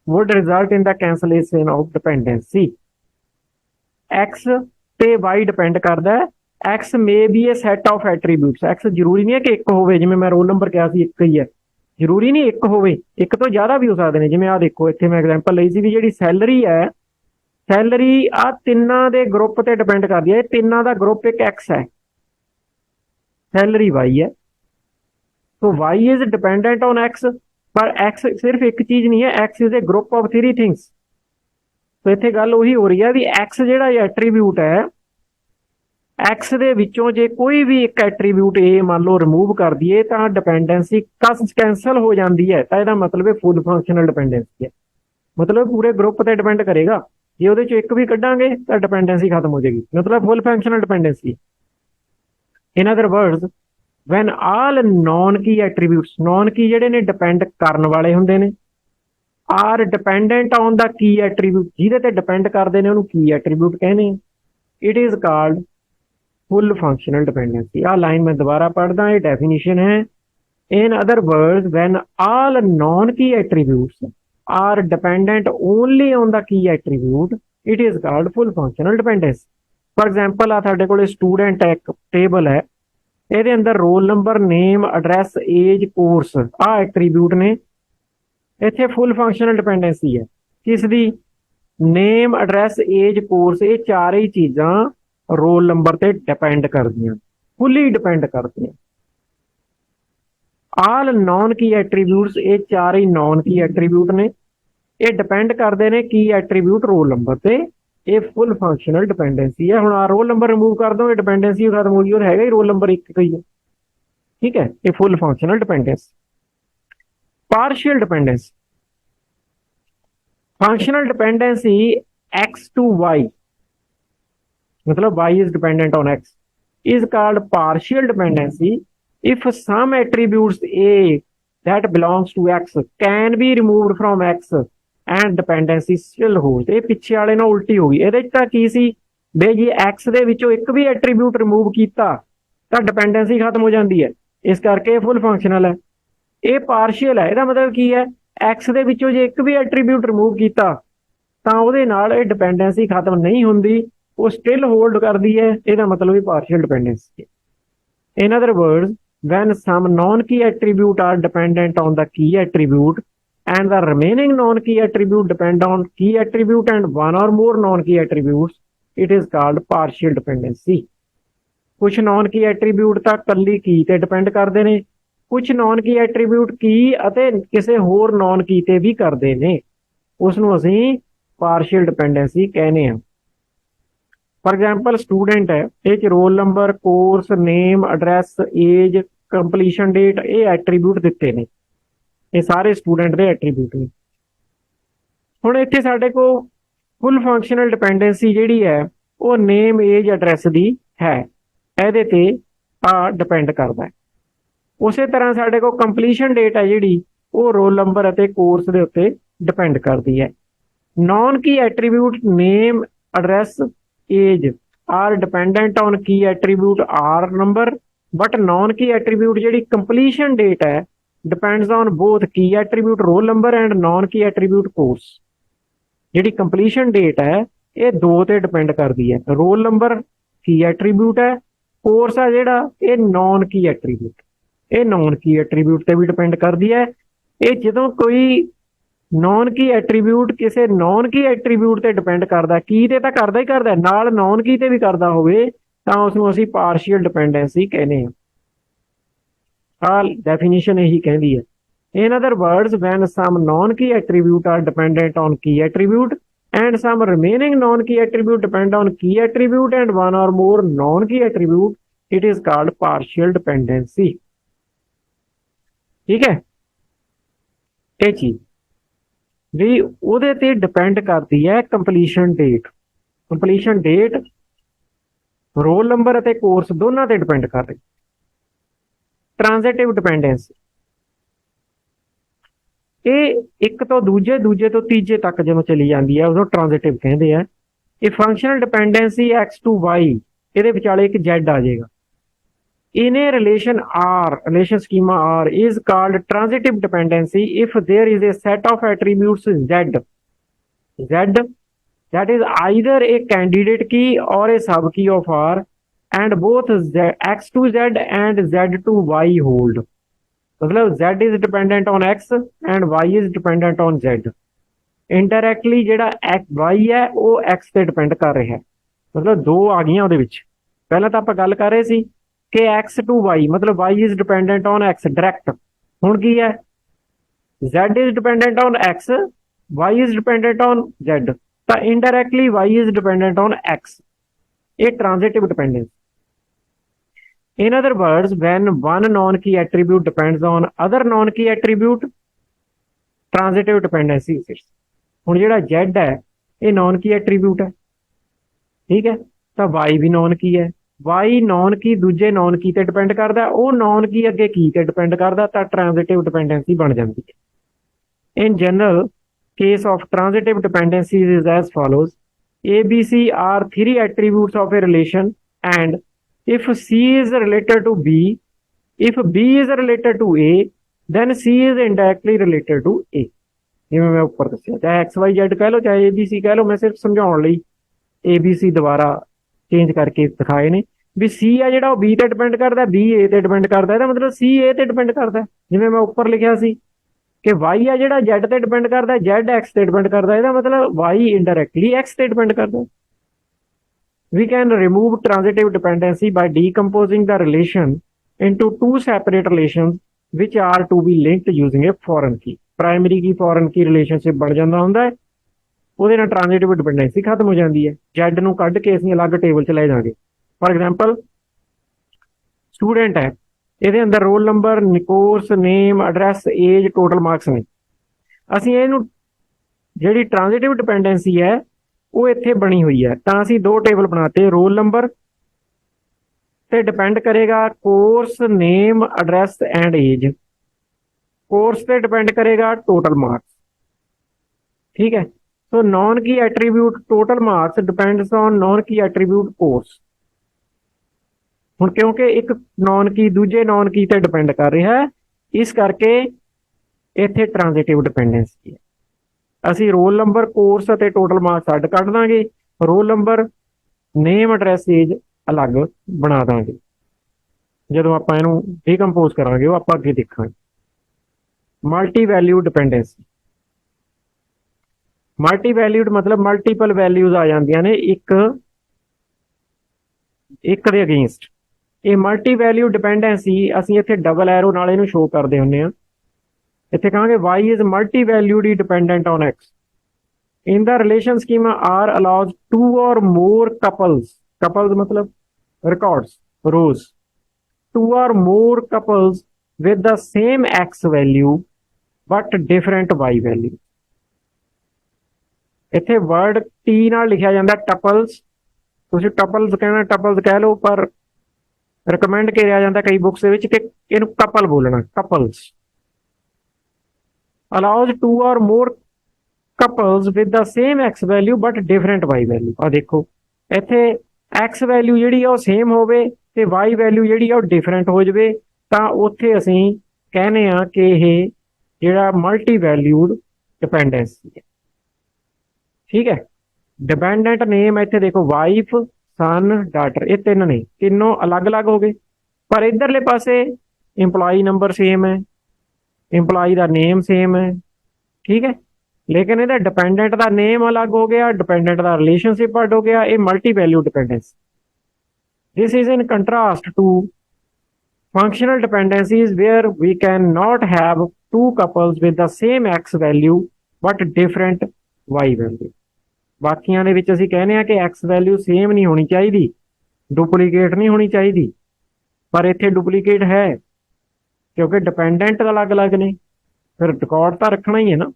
would result in the cancellation of dependency। X ਤੇ Y depend ਕਰਦਾ ਹੈ। X may be a set of attributes, X ਜ਼ਰੂਰੀ ਨਹੀਂ ਹੈ ਕਿ ਇੱਕ ਹੋਵੇ, ਜਿਵੇਂ ਮੈਂ ਰੋਲ ਨੰਬਰ ਕਿਹਾ ਸੀ ਇੱਕ ਹੀ ਹੈ, ਜ਼ਰੂਰੀ ਨਹੀਂ ਇੱਕ ਹੋਵੇ, ਇੱਕ ਤੋਂ ਜ਼ਿਆਦਾ ਵੀ ਹੋ ਸਕਦੇ ਨੇ। ਜਿਵੇਂ ਆਹ ਦੇਖੋ, ਇੱਥੇ ਮੈਂ ਐਗਜ਼ਾਮਪਲ ਲਈ ਸੀ ਵੀ ਜਿਹੜੀ ਸੈਲਰੀ ਹੈ, ਸੈਲਰੀ ਆ ਤਿੰਨਾਂ ਦੇ ਗਰੁੱਪ ਤੇ ਡਿਪੈਂਡ ਕਰਦੀ ਹੈ। ਇਹ ਤਿੰਨਾਂ ਦਾ ਗਰੁੱਪ ਇੱਕ X ਹੈ, ਸੈਲਰੀ Y ਹੈ। ਸੋ Y is dependent on X, ਪਰ X ਸਿਰਫ ਇੱਕ ਚੀਜ਼ ਨਹੀਂ ਹੈ, X is a group of 3 things। ਸੋ ਇੱਥੇ ਗੱਲ ਉਹੀ ਹੋ ਰਹੀ ਹੈ ਵੀ X ਜਿਹੜਾ ਐਟਰੀਬਿਊਟ ਹੈ, X ਦੇ ਵਿੱਚੋਂ ਜੇ ਕੋਈ ਵੀ ਇੱਕ ਐਟਰੀਬਿਊਟ A ਮੰਨ ਲਓ ਰਿਮੂਵ ਕਰ ਦਈਏ ਤਾਂ ਡਿਪੈਂਡੈਂਸੀ ਕੈਂਸਲ ਹੋ ਜਾਂਦੀ ਹੈ। ਤਾਂ ਇਹਦਾ ਮਤਲਬ ਹੈ ਫੁੱਲ ਫੰਕਸ਼ਨਲ ਡਿਪੈਂਡੈਂਸੀ ਹੈ, ਮਤਲਬ ਪੂਰੇ ਗਰੁੱਪ ਤੇ ਡਿਪੈਂਡ ਕਰੇਗਾ। ਜੇ ਉਹਦੇ ਚੋਂ ਇੱਕ ਵੀ ਕੱਢਾਂਗੇ ਤਾਂ ਡਿਪੈਂਡੈਂਸੀ ਖਤਮ ਹੋ ਜਾਏਗੀ, ਮਤਲਬ full functional dependency. In other words, when all non key attributes, non key ਜਿਹੜੇ ਨੇ ਡਿਪੈਂਡ ਕਰਨ ਵਾਲੇ ਹੁੰਦੇ ਨੇ, are dependent on the key attribute, ਜਿਹਦੇ ਤੇ ਡਿਪੈਂਡ ਕਰਦੇ ਨੇ ਉਹਨੂੰ ਕੀ ਐਟਰੀਬਿਊਟ ਕਹਿੰਦੇ ਆ। It is called full functional dependency. ਆਹ ਲਾਈਨ ਮੈਂ ਦੁਬਾਰਾ ਪੜ੍ਹਦਾ, ਇਹ ਡੈਫੀਨੇਸ਼ਨ ਹੈ। In other words, when all non key attributes are dependent only on the key attribute, it is called full functional dependency। For example, ਆ ਸਾਡੇ ਕੋਲੇ student ਇੱਕ ਟੇਬਲ ਹੈ, ਇਹਦੇ ਅੰਦਰ ਰੋਲ ਨੰਬਰ, ਨੇਮ, ਐਡਰੈਸ, ਏਜ, ਕੋਰਸ ਆ attribute ਨੇ। ਇੱਥੇ ਫੁੱਲ ਫੰਕਸ਼ਨਲ ਡਿਪੈਂਡੈਂਸੀ ਹੈ ਕਿਸ ਦੀ, ਨੇਮ, ਐਡਰੈਸ, ਏਜ, ਕੋਰਸ, ਇਹ ਚਾਰੇ ਹੀ ਚੀਜ਼ਾਂ ਰੋਲ ਨੰਬਰ ਤੇ ਡਿਪੈਂਡ ਕਰਦੀਆਂ, ਫੁੱਲੀ ਡਿਪੈਂਡ ਕਰਦੀਆਂ। ਆਲ ਨੌਨ ਕੀ ਐਟਰੀਬਿਊਟਸ, ਇਹ ਚਾਰੇ ਹੀ ਨੌਨ ਕੀ ਐਟਰੀਬਿਊਟ ਨੇ, ਇਹ ਡਿਪੈਂਡ ਕਰਦੇ ਨੇ ਕੀ ਐਟਰੀਬਿਊਟ ਰੋਲ ਨੰਬਰ ਤੇ। ਇਹ ਫੁੱਲ ਫੰਕਸ਼ਨਲ ਡਿਪੈਂਡੈਂਸੀ ਹੈ। ਹੁਣ ਆ ਰੋਲ ਨੰਬਰ ਰਿਮੂਵ ਕਰ ਦੋ, ਇਹ ਡਿਪੈਂਡੈਂਸੀ ਖਤਮ ਹੋ ਗਈ, ਉਹ ਹੈਗਾ ਹੀ ਰੋਲ ਨੰਬਰ ਇੱਕ ਹੀ ਹੈ। ਠੀਕ ਹੈ, ਇਹ full functional dependency. Partial dependency, functional dependency X to Y, मतलब Y is dependent on X, is called partial dependency if some attributes A that belongs to X can be removed from X and dependency still holds। ਇਹ ਪਿੱਛੇ ਵਾਲੇ ਨਾਲ ਉਲਟੀ ਹੋ ਗਈ। ਇਹਦੇ ਚ ਤਾਂ ਕੀ ਸੀ ਬਈ, ਜੇ X ਦੇ ਵਿੱਚੋਂ ਇੱਕ ਵੀ ਐਟਰੀਬਿਊਟ ਰਿਮੂਵ ਕੀਤਾ ਤਾਂ ਡਿਪੈਂਡੈਂਸੀ ਖਤਮ ਹੋ ਜਾਂਦੀ ਹੈ, ਇਸ ਕਰਕੇ ਫੁੱਲ ਫੰਕਸ਼ਨਲ ਹੈ। ਇਹ ਪਾਰਸ਼ੀਅਲ ਹੈ, ਇਹਦਾ ਮਤਲਬ ਕੀ ਹੈ, X ਦੇ ਵਿੱਚੋਂ ਜੇ ਇੱਕ ਵੀ ਐਟਰੀਬਿਊਟ ਰਿਮੂਵ ਕੀਤਾ ਤਾਂ ਉਹਦੇ ਨਾਲ ਇਹ ਡਿਪੈਂਡੈਂਸੀ ਖਤਮ ਨਹੀਂ ਹੁੰਦੀ, ਉਹ ਸਟਿਲ ਹੋਲਡ ਕਰਦੀ ਹੈ। ਇਹਦਾ ਮਤਲਬ ਇਹ ਪਾਰਸ਼ੀਅਲ ਡਿਪੈਂਡੈਂਸੀ ਹੈ। In other words, when some non-key attribute are dependent on the key attribute and the remaining non-key attribute depend on key attribute and one or more non-key attributes, it is called partial dependency. कुछ non की attribute ਤਾਂ ਕੱਲੀ ਕੀ ਤੇ depend ਕਰਦੇ ਨੇ, ਕੁਝ ਨॉन key attribute ਕੀ ਅਤੇ ਕਿਸੇ ਹੋਰ ਨॉन की ਤੇ ਵੀ ਕਰਦੇ ਨੇ, ਉਸ ਨੂੰ ਅਸੀਂ ਪਾਰਸ਼ੀਅਲ ਡਿਪੈਂਡੈਂਸੀ ਕਹਿੰਦੇ ਹਾਂ। ਫॉर एग्जांपल स्टूडेंट है, ਇਹ ਚ roll number, course name, address, age, completion date, ਇਹ ਐਟਰੀਬਿਊਟ ਦਿੱਤੇ ਨੇ, ਇਹ ਸਾਰੇ ਸਟੂਡੈਂਟ ਦੇ ਐਟਰੀਬਿਊਟ ਨੇ। ਹੁਣ ਇੱਥੇ ਸਾਡੇ ਕੋਲ ਫੁੱਲ ਫੰਕਸ਼ਨਲ ਡਿਪੈਂਡੈਂਸੀ ਜਿਹੜੀ ਹੈ ਉਹ ਨੇਮ, ਏਜ, ਐਡਰੈਸ ਦੀ ਹੈ, ਇਹਦੇ ਤੇ ਆ ਡਿਪੈਂਡ ਕਰਦਾ ਹੈ। ਉਸੇ ਤਰ੍ਹਾਂ ਸਾਡੇ ਕੋਲ ਕੰਪਲੀਸ਼ਨ ਡੇਟ ਹੈ ਜਿਹੜੀ ਉਹ ਰੋਲ ਨੰਬਰ ਅਤੇ ਕੋਰਸ ਦੇ ਉੱਤੇ ਡਿਪੈਂਡ ਕਰਦੀ ਹੈ। Non key attribute name, address, age are dependent on key attribute r number, but non key attribute ਜਿਹੜੀ completion date ਹੈ depends on both key attribute roll number and non key attribute course। ਜਿਹੜੀ completion date ਹੈ ਇਹ ਦੋ ਤੇ depend ਕਰਦੀ ਹੈ, roll number key attribute ਹੈ, course ਆ ਜਿਹੜਾ ਇਹ non key attribute, ਇਹ non key attribute ਤੇ ਵੀ ਡਿਪੈਂਡ ਕਰਦੀ ਹੈ। ਇਹ ਜਦੋਂ ਕੋਈ नॉन की एट्रीब्यूट किसी नॉन की एट्रीब्यूट ਤੇ ਡਿਪੈਂਡ ਕਰਦਾ, ਕੀ ਤੇ ਤਾਂ ਕਰਦਾ ਹੀ ਕਰਦਾ, ਨਾਲ ਨॉन की ਤੇ ਵੀ ਕਰਦਾ ਹੋਵੇ ਤਾਂ ਉਸ ਨੂੰ ਅਸੀਂ ਪਾਰਸ਼ੀਅਲ ਡਿਪੈਂਡੈਂਸੀ ਕਹਿੰਦੇ ਹਾਂ। ਆ ਡੈਫੀਨੇਸ਼ਨ ਇਹੀ ਕਹਿੰਦੀ ਹੈ। In other words, when some non-key attribute are dependent on key attribute and some remaining non-key attribute depend on key attribute and one or more non-key attribute, it is called partial dependency। ठीक है, ਇਹ ਚੀਜ਼ ਵੀ ਉਹਦੇ ਤੇ depend ਕਰਦੀ ਹੈ completion date. Completion date roll number ਅਤੇ course ਦੋਨਾਂ ਤੇ ਡਿਪੈਂਡ ਕਰ ਰਹੀ। ਟ੍ਰਾਂਜ਼ਿਟਿਵ ਡਿਪੈਂਡੈਂਸੀ ਇਹ ਇੱਕ ਤੋਂ ਦੂਜੇ, ਦੂਜੇ ਤੋਂ ਤੀਜੇ ਤੱਕ ਜਦੋਂ ਚਲੀ ਜਾਂਦੀ ਹੈ ਉਦੋਂ ਟ੍ਰਾਂਜ਼ਿਟਿਵ ਕਹਿੰਦੇ ਆ। ਇਹ functional dependency x to y, ਇਹਦੇ ਵਿਚਾਲੇ ਇੱਕ z ਆ ਜਾਏਗਾ। In a relation R, relation schema R is called transitive dependency if there is a set of attributes Z that is either a candidate key or a subkey of R and both X to Z and Z to Y hold। मतलब Z is dependent on X and Y is dependent on Z। Indirectly ਜਿਹੜਾ Y ਹੈ ਉਹ X ਤੇ depend ਕਰ ਰਿਹਾ ਹੈ। ਮਤਲਬ ਦੋ ਆ ਗਈਆਂ ਉਹਦੇ ਵਿੱਚ। ਪਹਿਲਾਂ ਤਾਂ ਆਪਾਂ ਗੱਲ ਕਰ ਰਹੇ ਸੀ कि x to y मतलब y is dependent on x direct, ਹੁਣ ਕੀ ਹੈ z is dependent on x, y is dependent on z, ਤਾਂ indirectly y is dependent on x। ਇਹ transitive dependence। In other words, when one non-key attribute depends on other non-key attribute, transitive dependency exists। ਹੁਣ ਜਿਹੜਾ z ਹੈ ਇਹ non-key attribute ਹੈ, ਠੀਕ ਹੈ, ਤਾਂ y ਵੀ non-key ਹੈ। y ਨॉन की ਦੂਜੇ ਨॉन की ਤੇ ਡਿਪੈਂਡ ਕਰਦਾ, ਉਹ ਨॉन की ਅੱਗੇ ਕੀ ਤੇ ਡਿਪੈਂਡ ਕਰਦਾ, ਤਾਂ ਟ੍ਰਾਂਜ਼ਿਟਿਵ ਡਿਪੈਂਡੈਂਸੀ ਬਣ ਜਾਂਦੀ ਹੈ। In general case of transitive dependencies is as follows. ABC are three attributes of a relation and if C is related to B, if B is related to A, then C is indirectly related to A। ਜਿਵੇਂ ਮੈਂ ਉੱਪਰ ਦੱਸਿਆ, ਚਾਹੇ XYZ ਕਹਿ ਲਓ ਚਾਹੇ ABC ਕਹਿ ਲਓ, ਮੈਂ ਸਿਰਫ ਸਮਝਾਉਣ ਲਈ ABC ਦੁਬਾਰਾ ਚੇਂਜ ਕਰਕੇ ਦਿਖਾਏ ਨੇ ਵੀ C ਆ ਜਿਹੜਾ ਉਹ B ਤੇ ਡਿਪੈਂਡ ਕਰਦਾ, B A ਤੇ ਡਿਪੈਂਡ ਕਰਦਾ, ਇਹਦਾ ਮਤਲਬ C A ਤੇ ਡਿਪੈਂਡ ਕਰਦਾ। ਜਿਵੇਂ ਮੈਂ ਉੱਪਰ ਲਿਖਿਆ ਸੀ ਕਿ Y ਆ ਜਿਹੜਾ Z ਤੇ ਡਿਪੈਂਡ ਕਰਦਾ, Z X ਤੇ ਡਿਪੈਂਡ ਕਰਦਾ, ਇਹਦਾ ਮਤਲਬ Y indirectly X ਤੇ ਡਿਪੈਂਡ ਕਰਦਾ। We can remove transitive dependency by decomposing the relation into two separate relations which are to be linked using a foreign key। Primary की foreign key relationship ਬਣ ਜਾਂਦਾ ਹੁੰਦਾ ਹੈ, ਉਹਦੇ ਨਾਲ ਟ੍ਰਾਂਜ਼ਿਟਿਵ ਡਿਪੈਂਡੈਂਸੀ ਖਤਮ ਹੋ ਜਾਂਦੀ ਹੈ। Z ਨੂੰ ਕੱਢ ਕੇ ਅਸੀਂ ਅਲੱਗ ਟੇਬਲ 'ਚ ਲੈ ਜਾਵਾਂਗੇ। ਫॉर एग्जांपल स्टूडेंट है, ਇਹਦੇ ਅੰਦਰ ਰੋਲ ਨੰਬਰ, ਕੋਰਸ ਨੇਮ, ਐਡਰੈਸ, ਏਜ, ਟੋਟਲ ਮਾਰਕਸ ਨੇ। ਅਸੀਂ ਇਹਨੂੰ ਜਿਹੜੀ ਟ੍ਰਾਂਜ਼ਿਟਿਵ ਡਿਪੈਂਡੈਂਸੀ ਹੈ ਉਹ ਇੱਥੇ ਬਣੀ ਹੋਈ ਹੈ, ਤਾਂ ਅਸੀਂ ਦੋ ਟੇਬਲ ਬਣਾਤੇ। ਰੋਲ ਨੰਬਰ ਤੇ ਡਿਪੈਂਡ ਕਰੇਗਾ course name, address and age. Course ਤੇ ਡਿਪੈਂਡ ਕਰੇਗਾ ਟੋਟਲ ਮਾਰਕਸ। ठीक है, so non key attribute total marks depends on non key attribute course। ਹੁਣ ਕਿਉਂਕਿ ਇੱਕ ਨॉन की ਦੂਜੇ ਨॉन की ਤੇ ਡਿਪੈਂਡ ਕਰ ਰਿਹਾ ਹੈ, ਇਸ ਕਰਕੇ ਇੱਥੇ ਟ੍ਰਾਂਜ਼ਿਟਿਵ ਡਿਪੈਂਡੈਂਸੀ ਹੈ। ਅਸੀਂ ਰੋਲ ਨੰਬਰ, ਕੋਰਸ ਅਤੇ ਟੋਟਲ ਮਾਰਕਸ ਅੱਡ ਕੱਢ ਦਾਂਗੇ, ਰੋਲ ਨੰਬਰ, ਨੇਮ, ਐਡਰੈਸ, ਏਜ ਅਲੱਗ ਬਣਾ ਦਾਂਗੇ। ਜਦੋਂ ਆਪਾਂ ਇਹਨੂੰ ਡੀਕੰਪੋਜ਼ ਕਰਾਂਗੇ ਉਹ ਆਪਾਂ ਅੱਗੇ ਦੇਖਾਂਗੇ। ਮਲਟੀ ਵੈਲਿਊ ਡਿਪੈਂਡੈਂਸੀ, ਮਲਟੀ ਵੈਲਿਊਡ ਮਤਲਬ ਮਲਟੀਪਲ ਵੈਲਿਊਜ਼ ਆ ਜਾਂਦੀਆਂ ਨੇ ਇੱਕ ਦੇ ਅਗੇਂਸਟ। ਇਹ ਮਲਟੀ ਵੈਲਿਊ ਡਿਪੈਂਡੈਂਸੀ ਅਸੀਂ ਇੱਥੇ ਡਬਲ ਐਰੋ ਨਾਲ ਇਹਨੂੰ ਸ਼ੋ ਕਰਦੇ ਹੁੰਦੇ ਆ। ਇੱਥੇ ਕਹਾਂਗੇ y is multi valued dependent on x. In the relation schema R allows two or more couples मतलब records, rows, two or more couples with the same x value but different y value. ਇੱਥੇ word T ਨਾਲ ਲਿਖਿਆ ਜਾਂਦਾ ਟਪਲਸ, ਤੁਸੀਂ ਟਪਲਸ ਕਹਿਣਾ ਟਪਲਸ ਕਹਿ ਲਓ, ਪਰ ਰਿਕਮੈਂਡ ਕਰਿਆ ਜਾਂਦਾ ਕਈ ਬੁੱਕਸ ਦੇ ਵਿੱਚ ਕਿ ਇਹਨੂੰ ਕਪਲ ਬੋਲਣਾ, couples. allows two or more couples with the same x value but different y value। ਆ ਦੇਖੋ ਇੱਥੇ x ਵੈਲਿਊ ਜਿਹੜੀ ਆ ਉਹ ਸੇਮ ਹੋਵੇ ਤੇ y ਵੈਲਿਊ ਜਿਹੜੀ ਆ ਉਹ ਡਿਫਰੈਂਟ ਹੋ ਜਾਵੇ, ਤਾਂ ਉੱਥੇ ਅਸੀਂ ਕਹਿੰਦੇ ਆ ਕਿ ਇਹ ਜਿਹੜਾ ਮਲਟੀ ਵੈਲਿਊਡ ਡਿਪੈਂਡੈਂਸੀ ਹੈ। ਠੀਕ ਹੈ। ਡਿਪੈਂਡੈਂਟ ਨੇਮ ਇੱਥੇ ਦੇਖੋ ਵਾਈਫ, ਸਨ, ਡਾਟਰ, ਇਹ ਤਿੰਨ ਨੇ, ਤਿੰਨੋਂ ਅਲੱਗ-ਅਲੱਗ ਹੋ ਗਏ, ਪਰ ਇਧਰਲੇ ਪਾਸੇ ਇੰਪਲਾਈ ਨੰਬਰ ਸੇਮ ਹੈ, ਇੰਪਲਾਈ ਦਾ ਨੇਮ ਸੇਮ ਹੈ। ਠੀਕ ਹੈ। ਲੇਕਿਨ ਇਹਦਾ ਡਿਪੈਂਡੈਂਟ ਦਾ ਨੇਮ ਅਲੱਗ ਹੋ ਗਿਆ, ਡਿਪੈਂਡੈਂਟ ਦਾ ਰਿਲੇਸ਼ਨਸ਼ਿਪ ਅੱਡ ਹੋ ਗਿਆ। ਇਹ multi value dependency. This is in contrast to functional dependencies where we cannot have two couples with the same x value but different y value। ਬਾਕੀਆਂ ਦੇ ਵਿੱਚ ਅਸੀਂ ਕਹਿੰਦੇ ਆ ਕਿ x ਵੈਲਿਊ ਸੇਮ ਨਹੀਂ ਹੋਣੀ ਚਾਹੀਦੀ, ਡੁਪਲੀਕੇਟ ਨਹੀਂ ਹੋਣੀ ਚਾਹੀਦੀ, ਪਰ ਇੱਥੇ ਡੁਪਲੀਕੇਟ ਹੈ ਕਿਉਂਕਿ ਡਿਪੈਂਡੈਂਟ ਅਲੱਗ-ਅਲੱਗ ਨੇ, ਫਿਰ ਰਿਕਾਰਡ ਤਾਂ ਰੱਖਣਾ ਹੀ ਹੈ ਨਾ।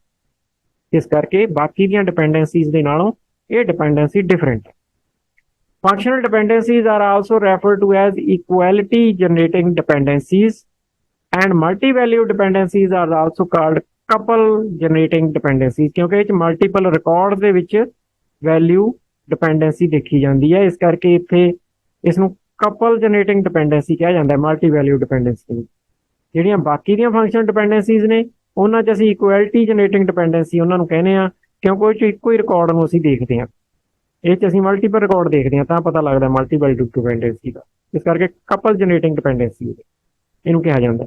ਇਸ ਕਰਕੇ ਬਾਕੀ ਦੀਆਂ ਡਿਪੈਂਡੈਂਸੀਜ਼ ਦੇ ਨਾਲੋਂ ਇਹ ਡਿਪੈਂਡੈਂਸੀ ਡਿਫਰੈਂਟ ਹੈ। Functional dependencies are also referred to as equality generating dependencies, and multi-value dependencies are also called couple generating dependencies, ਕਿਉਂਕਿ ਇਹ 'ਚ multiple records ਦੇ ਵਿੱਚ value dependency ਦੇਖੀ ਜਾਂਦੀ ਹੈ, ਇਸ ਕਰਕੇ ਇੱਥੇ ਇਸ ਨੂੰ couple generating dependency ਕਿਹਾ ਜਾਂਦਾ ਹੈ multi value dependency। ਜਿਹੜੀਆਂ ਬਾਕੀ ਦੀਆਂ ਫੰਕਸ਼ਨ ਡਿਪੈਂਡੈਂਸੀਜ਼ ਨੇ ਉਹਨਾਂ 'ਚ ਅਸੀਂ ਇਕੁਐਲਿਟੀ ਜਨਰੇਟਿੰਗ ਡਿਪੈਂਡੈਂਸੀ ਉਹਨਾਂ ਨੂੰ ਕਹਿੰਦੇ ਆ, ਕਿਉਂਕਿ ਉਹ 'ਚ ਇੱਕੋ ਹੀ ਰਿਕਾਰਡ ਨੂੰ ਅਸੀਂ ਦੇਖਦੇ ਹਾਂ। ਇਹ 'ਚ ਅਸੀਂ ਮਲਟੀਪਲ ਰਿਕਾਰਡ ਦੇਖਦੇ ਹਾਂ ਤਾਂ ਪਤਾ ਲੱਗਦਾ ਮਲਟੀਪਲ ਡਿਪੈਂਡੈਂਸੀ ਦਾ, ਇਸ ਕਰਕੇ ਕਪਲ ਜਨਰੇਟਿੰਗ ਡਿਪੈਂਡੈਂਸੀ ਇਹਨੂੰ ਕਿਹਾ ਜਾਂਦਾ।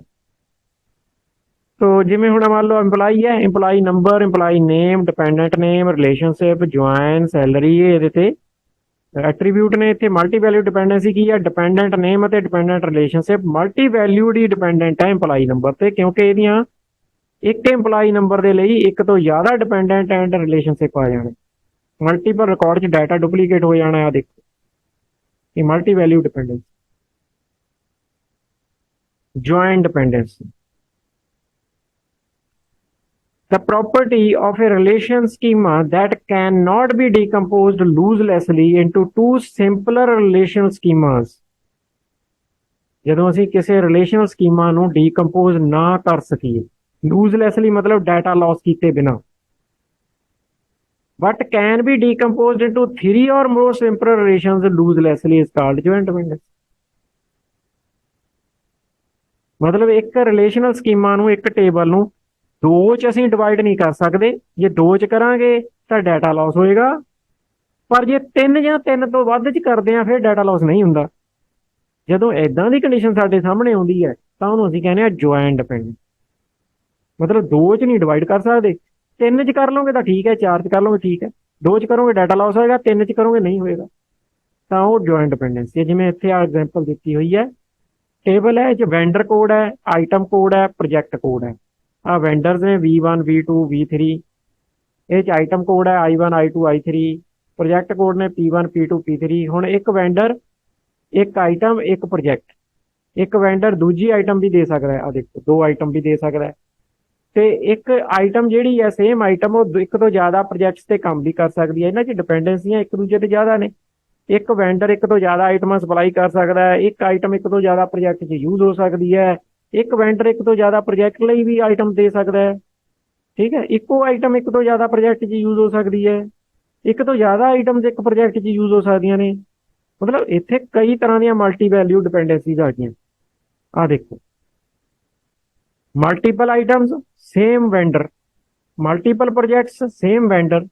ਤੋ ਜਿਵੇਂ ਹੁਣ ਮੰਨ ਲਓ ਇੰਪਲਾਈ ਹੈ, ਇੰਪਲਾਈ ਨੰਬਰ, ਇੰਪਲਾਈ ਨੇਮ, ਡਿਪੈਂਡੈਂਟ ਨੇਮ, ਰਿਲੇਸ਼ਨਸ਼ਿਪ, ਜੁਆਇਨ, ਸੈਲਰੀ, ਇਹਦੇ ਤੇ ਐਟਰੀਬਿਊਟ ਨੇ। ਇੱਥੇ ਮਲਟੀ ਵੈਲਿਊ ਡਿਪੈਂਡੈਂਸੀ ਕੀ ਹੈ? ਡਿਪੈਂਡੈਂਟ ਨੇਮ ਅਤੇ ਡਿਪੈਂਡੈਂਟ ਰਿਲੇਸ਼ਨਸ਼ਿਪ ਮਲਟੀ ਵੈਲਿਊਡ ਹੀ ਡਿਪੈਂਡੈਂਟ ਹੈ ਇੰਪਲਾਈ ਨੰਬਰ ਤੇ, ਕਿਉਂਕਿ ਇਹਦੀਆਂ ਇੱਕ ਇੰਪਲਾਈ ਨੰਬਰ ਦੇ ਲਈ ਇੱਕ ਤੋਂ ਜ਼ਿਆਦਾ ਡਿਪੈਂਡੈਂਟ ਐਂਡ ਰਿਲੇਸ਼ਨਸ਼ਿਪ ਆ ਜਾਣੇ, ਮਲਟੀਪਲ ਰਿਕਾਰਡ 'ਚ ਡਾਟਾ ਡੁਪਲੀਕੇਟ ਹੋ ਜਾਣਾ। ਆ ਦੇਖੋ ਇਹ multi value dependency. Join dependency, the property of a relation schema that cannot be decomposed looselessly into two simpler relational schemas। ਜਦੋਂ ਅਸੀਂ ਕਿਸੇ ਰਿਲੇਸ਼ਨਲ ਸਕੀਮਾ ਨੂੰ ਡੀਕੰਪੋਜ਼ ਨਾ ਕਰ ਸਕੀਏ, ਲੂਜ਼ਲੈਸਲੀ ਮਤਲਬ ਡਾਟਾ ਲਾਸ ਕੀਤੇ ਬਿਨਾ, but can be decomposed into three or more simpler relations looselessly is called joint dependency। ਮਤਲਬ ਇੱਕ ਰਿਲੇਸ਼ਨਲ ਸਕੀਮਾ ਨੂੰ, ਇੱਕ ਟੇਬਲ ਨੂੰ ਦੋ 'ਚ ਅਸੀਂ ਡਿਵਾਈਡ ਨਹੀਂ ਕਰ ਸਕਦੇ। ਜੇ ਦੋ 'ਚ ਕਰਾਂਗੇ ਤਾਂ ਡਾਟਾ ਲਾਸ ਹੋਏਗਾ, ਪਰ ਜੇ ਤਿੰਨ ਜਾਂ ਤਿੰਨ ਤੋਂ ਵੱਧ 'ਚ ਕਰਦੇ ਆ ਫਿਰ ਡਾਟਾ ਲਾਸ ਨਹੀਂ ਹੁੰਦਾ। ਜਦੋਂ ਇਦਾਂ ਦੀ ਕੰਡੀਸ਼ਨ ਸਾਡੇ ਸਾਹਮਣੇ ਆਉਂਦੀ ਹੈ ਤਾਂ ਉਹਨੂੰ ਅਸੀਂ ਕਹਿੰਦੇ ਆ ਜੁਆਇਨ ਡਿਪੈਂਡੈਂਟ। ਮਤਲਬ ਦੋ 'ਚ ਨਹੀਂ ਡਿਵਾਈਡ ਕਰ ਸਕਦੇ, ਤਿੰਨ 'ਚ ਕਰ ਲਓਗੇ ਤਾਂ ਠੀਕ ਹੈ, ਚਾਰ 'ਚ ਕਰ ਲਓਗੇ ਠੀਕ ਹੈ, ਦੋ 'ਚ ਕਰੋਗੇ ਡਾਟਾ ਲਾਸ ਹੋਏਗਾ, ਤਿੰਨ 'ਚ ਕਰੋਗੇ ਨਹੀਂ ਹੋਏਗਾ, ਤਾਂ ਉਹ ਜੁਆਇਨ ਡਿਪੈਂਡੈਂਸੀ ਹੈ। ਜਿਵੇਂ ਇੱਥੇ ਆ ਐਗਜ਼ਾਮਪਲ ਦਿੱਤੀ ਹੋਈ ਹੈ, ਟੇਬਲ ਹੈ, ਇਹ 'ਚ ਵੈਂਡਰ ਕੋਡ ਹੈ, ਆਈਟਮ ਕੋਡ ਹੈ, ਪ੍ਰੋਜੈਕਟ ਕੋਡ ਹੈ। ਆ ਵੈਂਡਰਸ ਨੇ V1, V2, V3, ਇਹ 'ਚ ਆਈਟਮ ਕੋਡ ਹੈ I1, I2, I3, project code ਨੇ P1, P2, P3। ਹੁਣ ਇੱਕ ਵੈਂਡਰ, ਇੱਕ ਆਈਟਮ, ਇੱਕ ਪ੍ਰੋਜੈਕਟ, ਇੱਕ ਵੈਂਡਰ ਦੂਜੀ ਆਈਟਮ ਵੀ ਦੇ ਸਕਦਾ ਹੈ, ਆ ਦੇਖੋ ਦੋ ਆਈਟਮ ਵੀ ਦੇ ਸਕਦਾ ਹੈ, ਤੇ ਇੱਕ ਆਈਟਮ ਜਿਹੜੀ ਹੈ ਸੇਮ ਆਈਟਮ ਉਹ ਇੱਕ ਤੋਂ ਜ਼ਿਆਦਾ ਪ੍ਰੋਜੈਕਟਸ ਤੇ ਕੰਮ ਵੀ ਕਰ ਸਕਦੀ ਹੈ। ਇਹਨਾਂ 'ਚ ਡਿਪੈਂਡੈਂਸੀਆਂ ਇੱਕ ਦੂਜੇ ਤੇ ਜ਼ਿਆਦਾ ਨੇ। ਇੱਕ ਵੈਂਡਰ ਇੱਕ ਤੋਂ ਜ਼ਿਆਦਾ ਆਈਟਮਾਂ ਸਪਲਾਈ ਕਰ ਸਕਦਾ ਹੈ, ਇੱਕ ਆਈਟਮ ਇੱਕ ਤੋਂ ਜ਼ਿਆਦਾ ਪ੍ਰੋਜੈਕਟ 'ਚ ਯੂਜ਼ ਹੋ ਸਕਦੀ ਹੈ, ਇੱਕ ਵੈਂਡਰ ਇੱਕ ਤੋਂ ਜ਼ਿਆਦਾ ਪ੍ਰੋਜੈਕਟ ਲਈ ਵੀ ਆਈਟਮ ਦੇ ਸਕਦਾ ਹੈ। ਠੀਕ ਹੈ। ਇੱਕੋ ਆਈਟਮ ਇੱਕ ਤੋਂ ਜ਼ਿਆਦਾ ਪ੍ਰੋਜੈਕਟ 'ਚ ਯੂਜ਼ ਹੋ ਸਕਦੀ ਹੈ, ਇੱਕ ਤੋਂ ਜ਼ਿਆਦਾ ਆਈਟਮਸ ਇੱਕ ਪ੍ਰੋਜੈਕਟ 'ਚ ਯੂਜ਼ ਹੋ ਸਕਦੀਆਂ ਨੇ। ਮਤਲਬ ਇੱਥੇ ਕਈ ਤਰ੍ਹਾਂ ਦੀਆਂ ਮਲਟੀ ਵੈਲਿਊ ਡਿਪੈਂਡੈਂਸੀਜ਼ ਆ ਗਈਆਂ। ਆ ਦੇਖੋ multiple items, same vendor, multiple projects same vendor,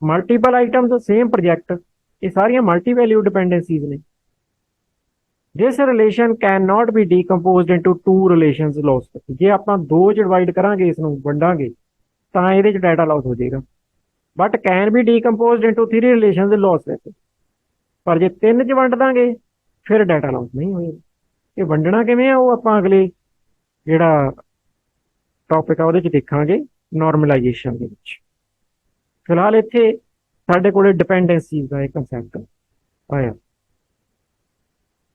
multiple items same project, ਇਹ ਸਾਰੀਆਂ ਮਲਟੀ ਵੈਲਿਊ ਡਿਪੈਂਡੈਂਸੀਜ਼ ਨੇ। This relation can not be decomposed into two relations lost, ਜੇ ਆਪਾਂ ਦੋ ਚ ਡਿਵਾਈਡ ਕਰਾਂਗੇ, ਇਸ ਨੂੰ ਵੰਡਾਂਗੇ ਤਾਂ ਇਹਦੇ ਚ ਡਾਟਾ ਲਾਸ ਹੋ ਜਾਏਗਾ। But can be decomposed into three relations loss ਵਿੱਚ, ਪਰ ਜੇ ਤਿੰਨ ਚ ਵੰਡ ਦਾਂਗੇ ਫਿਰ ਡਾਟਾ ਲਾਸ ਨਹੀਂ ਹੋਏਗਾ। ਇਹ ਵੰਡਣਾ ਕਿਵੇਂ ਆ, ਉਹ ਆਪਾਂ ਅਗਲੇ ਜਿਹੜਾ ਟੌਪਿਕ ਆ ਉਹਦੇ ਚ ਦੇਖਾਂਗੇ, ਨਾਰਮਲਾਈਜੇਸ਼ਨ ਦੇ ਵਿੱਚ। ਫਿਲਹਾਲ ਇੱਥੇ ਸਾਡੇ ਕੋਲੇ ਡਿਪੈਂਡੈਂਸੀ ਦਾ ਇਹ ਕੰਸੈਪਟ ਆਇਆ।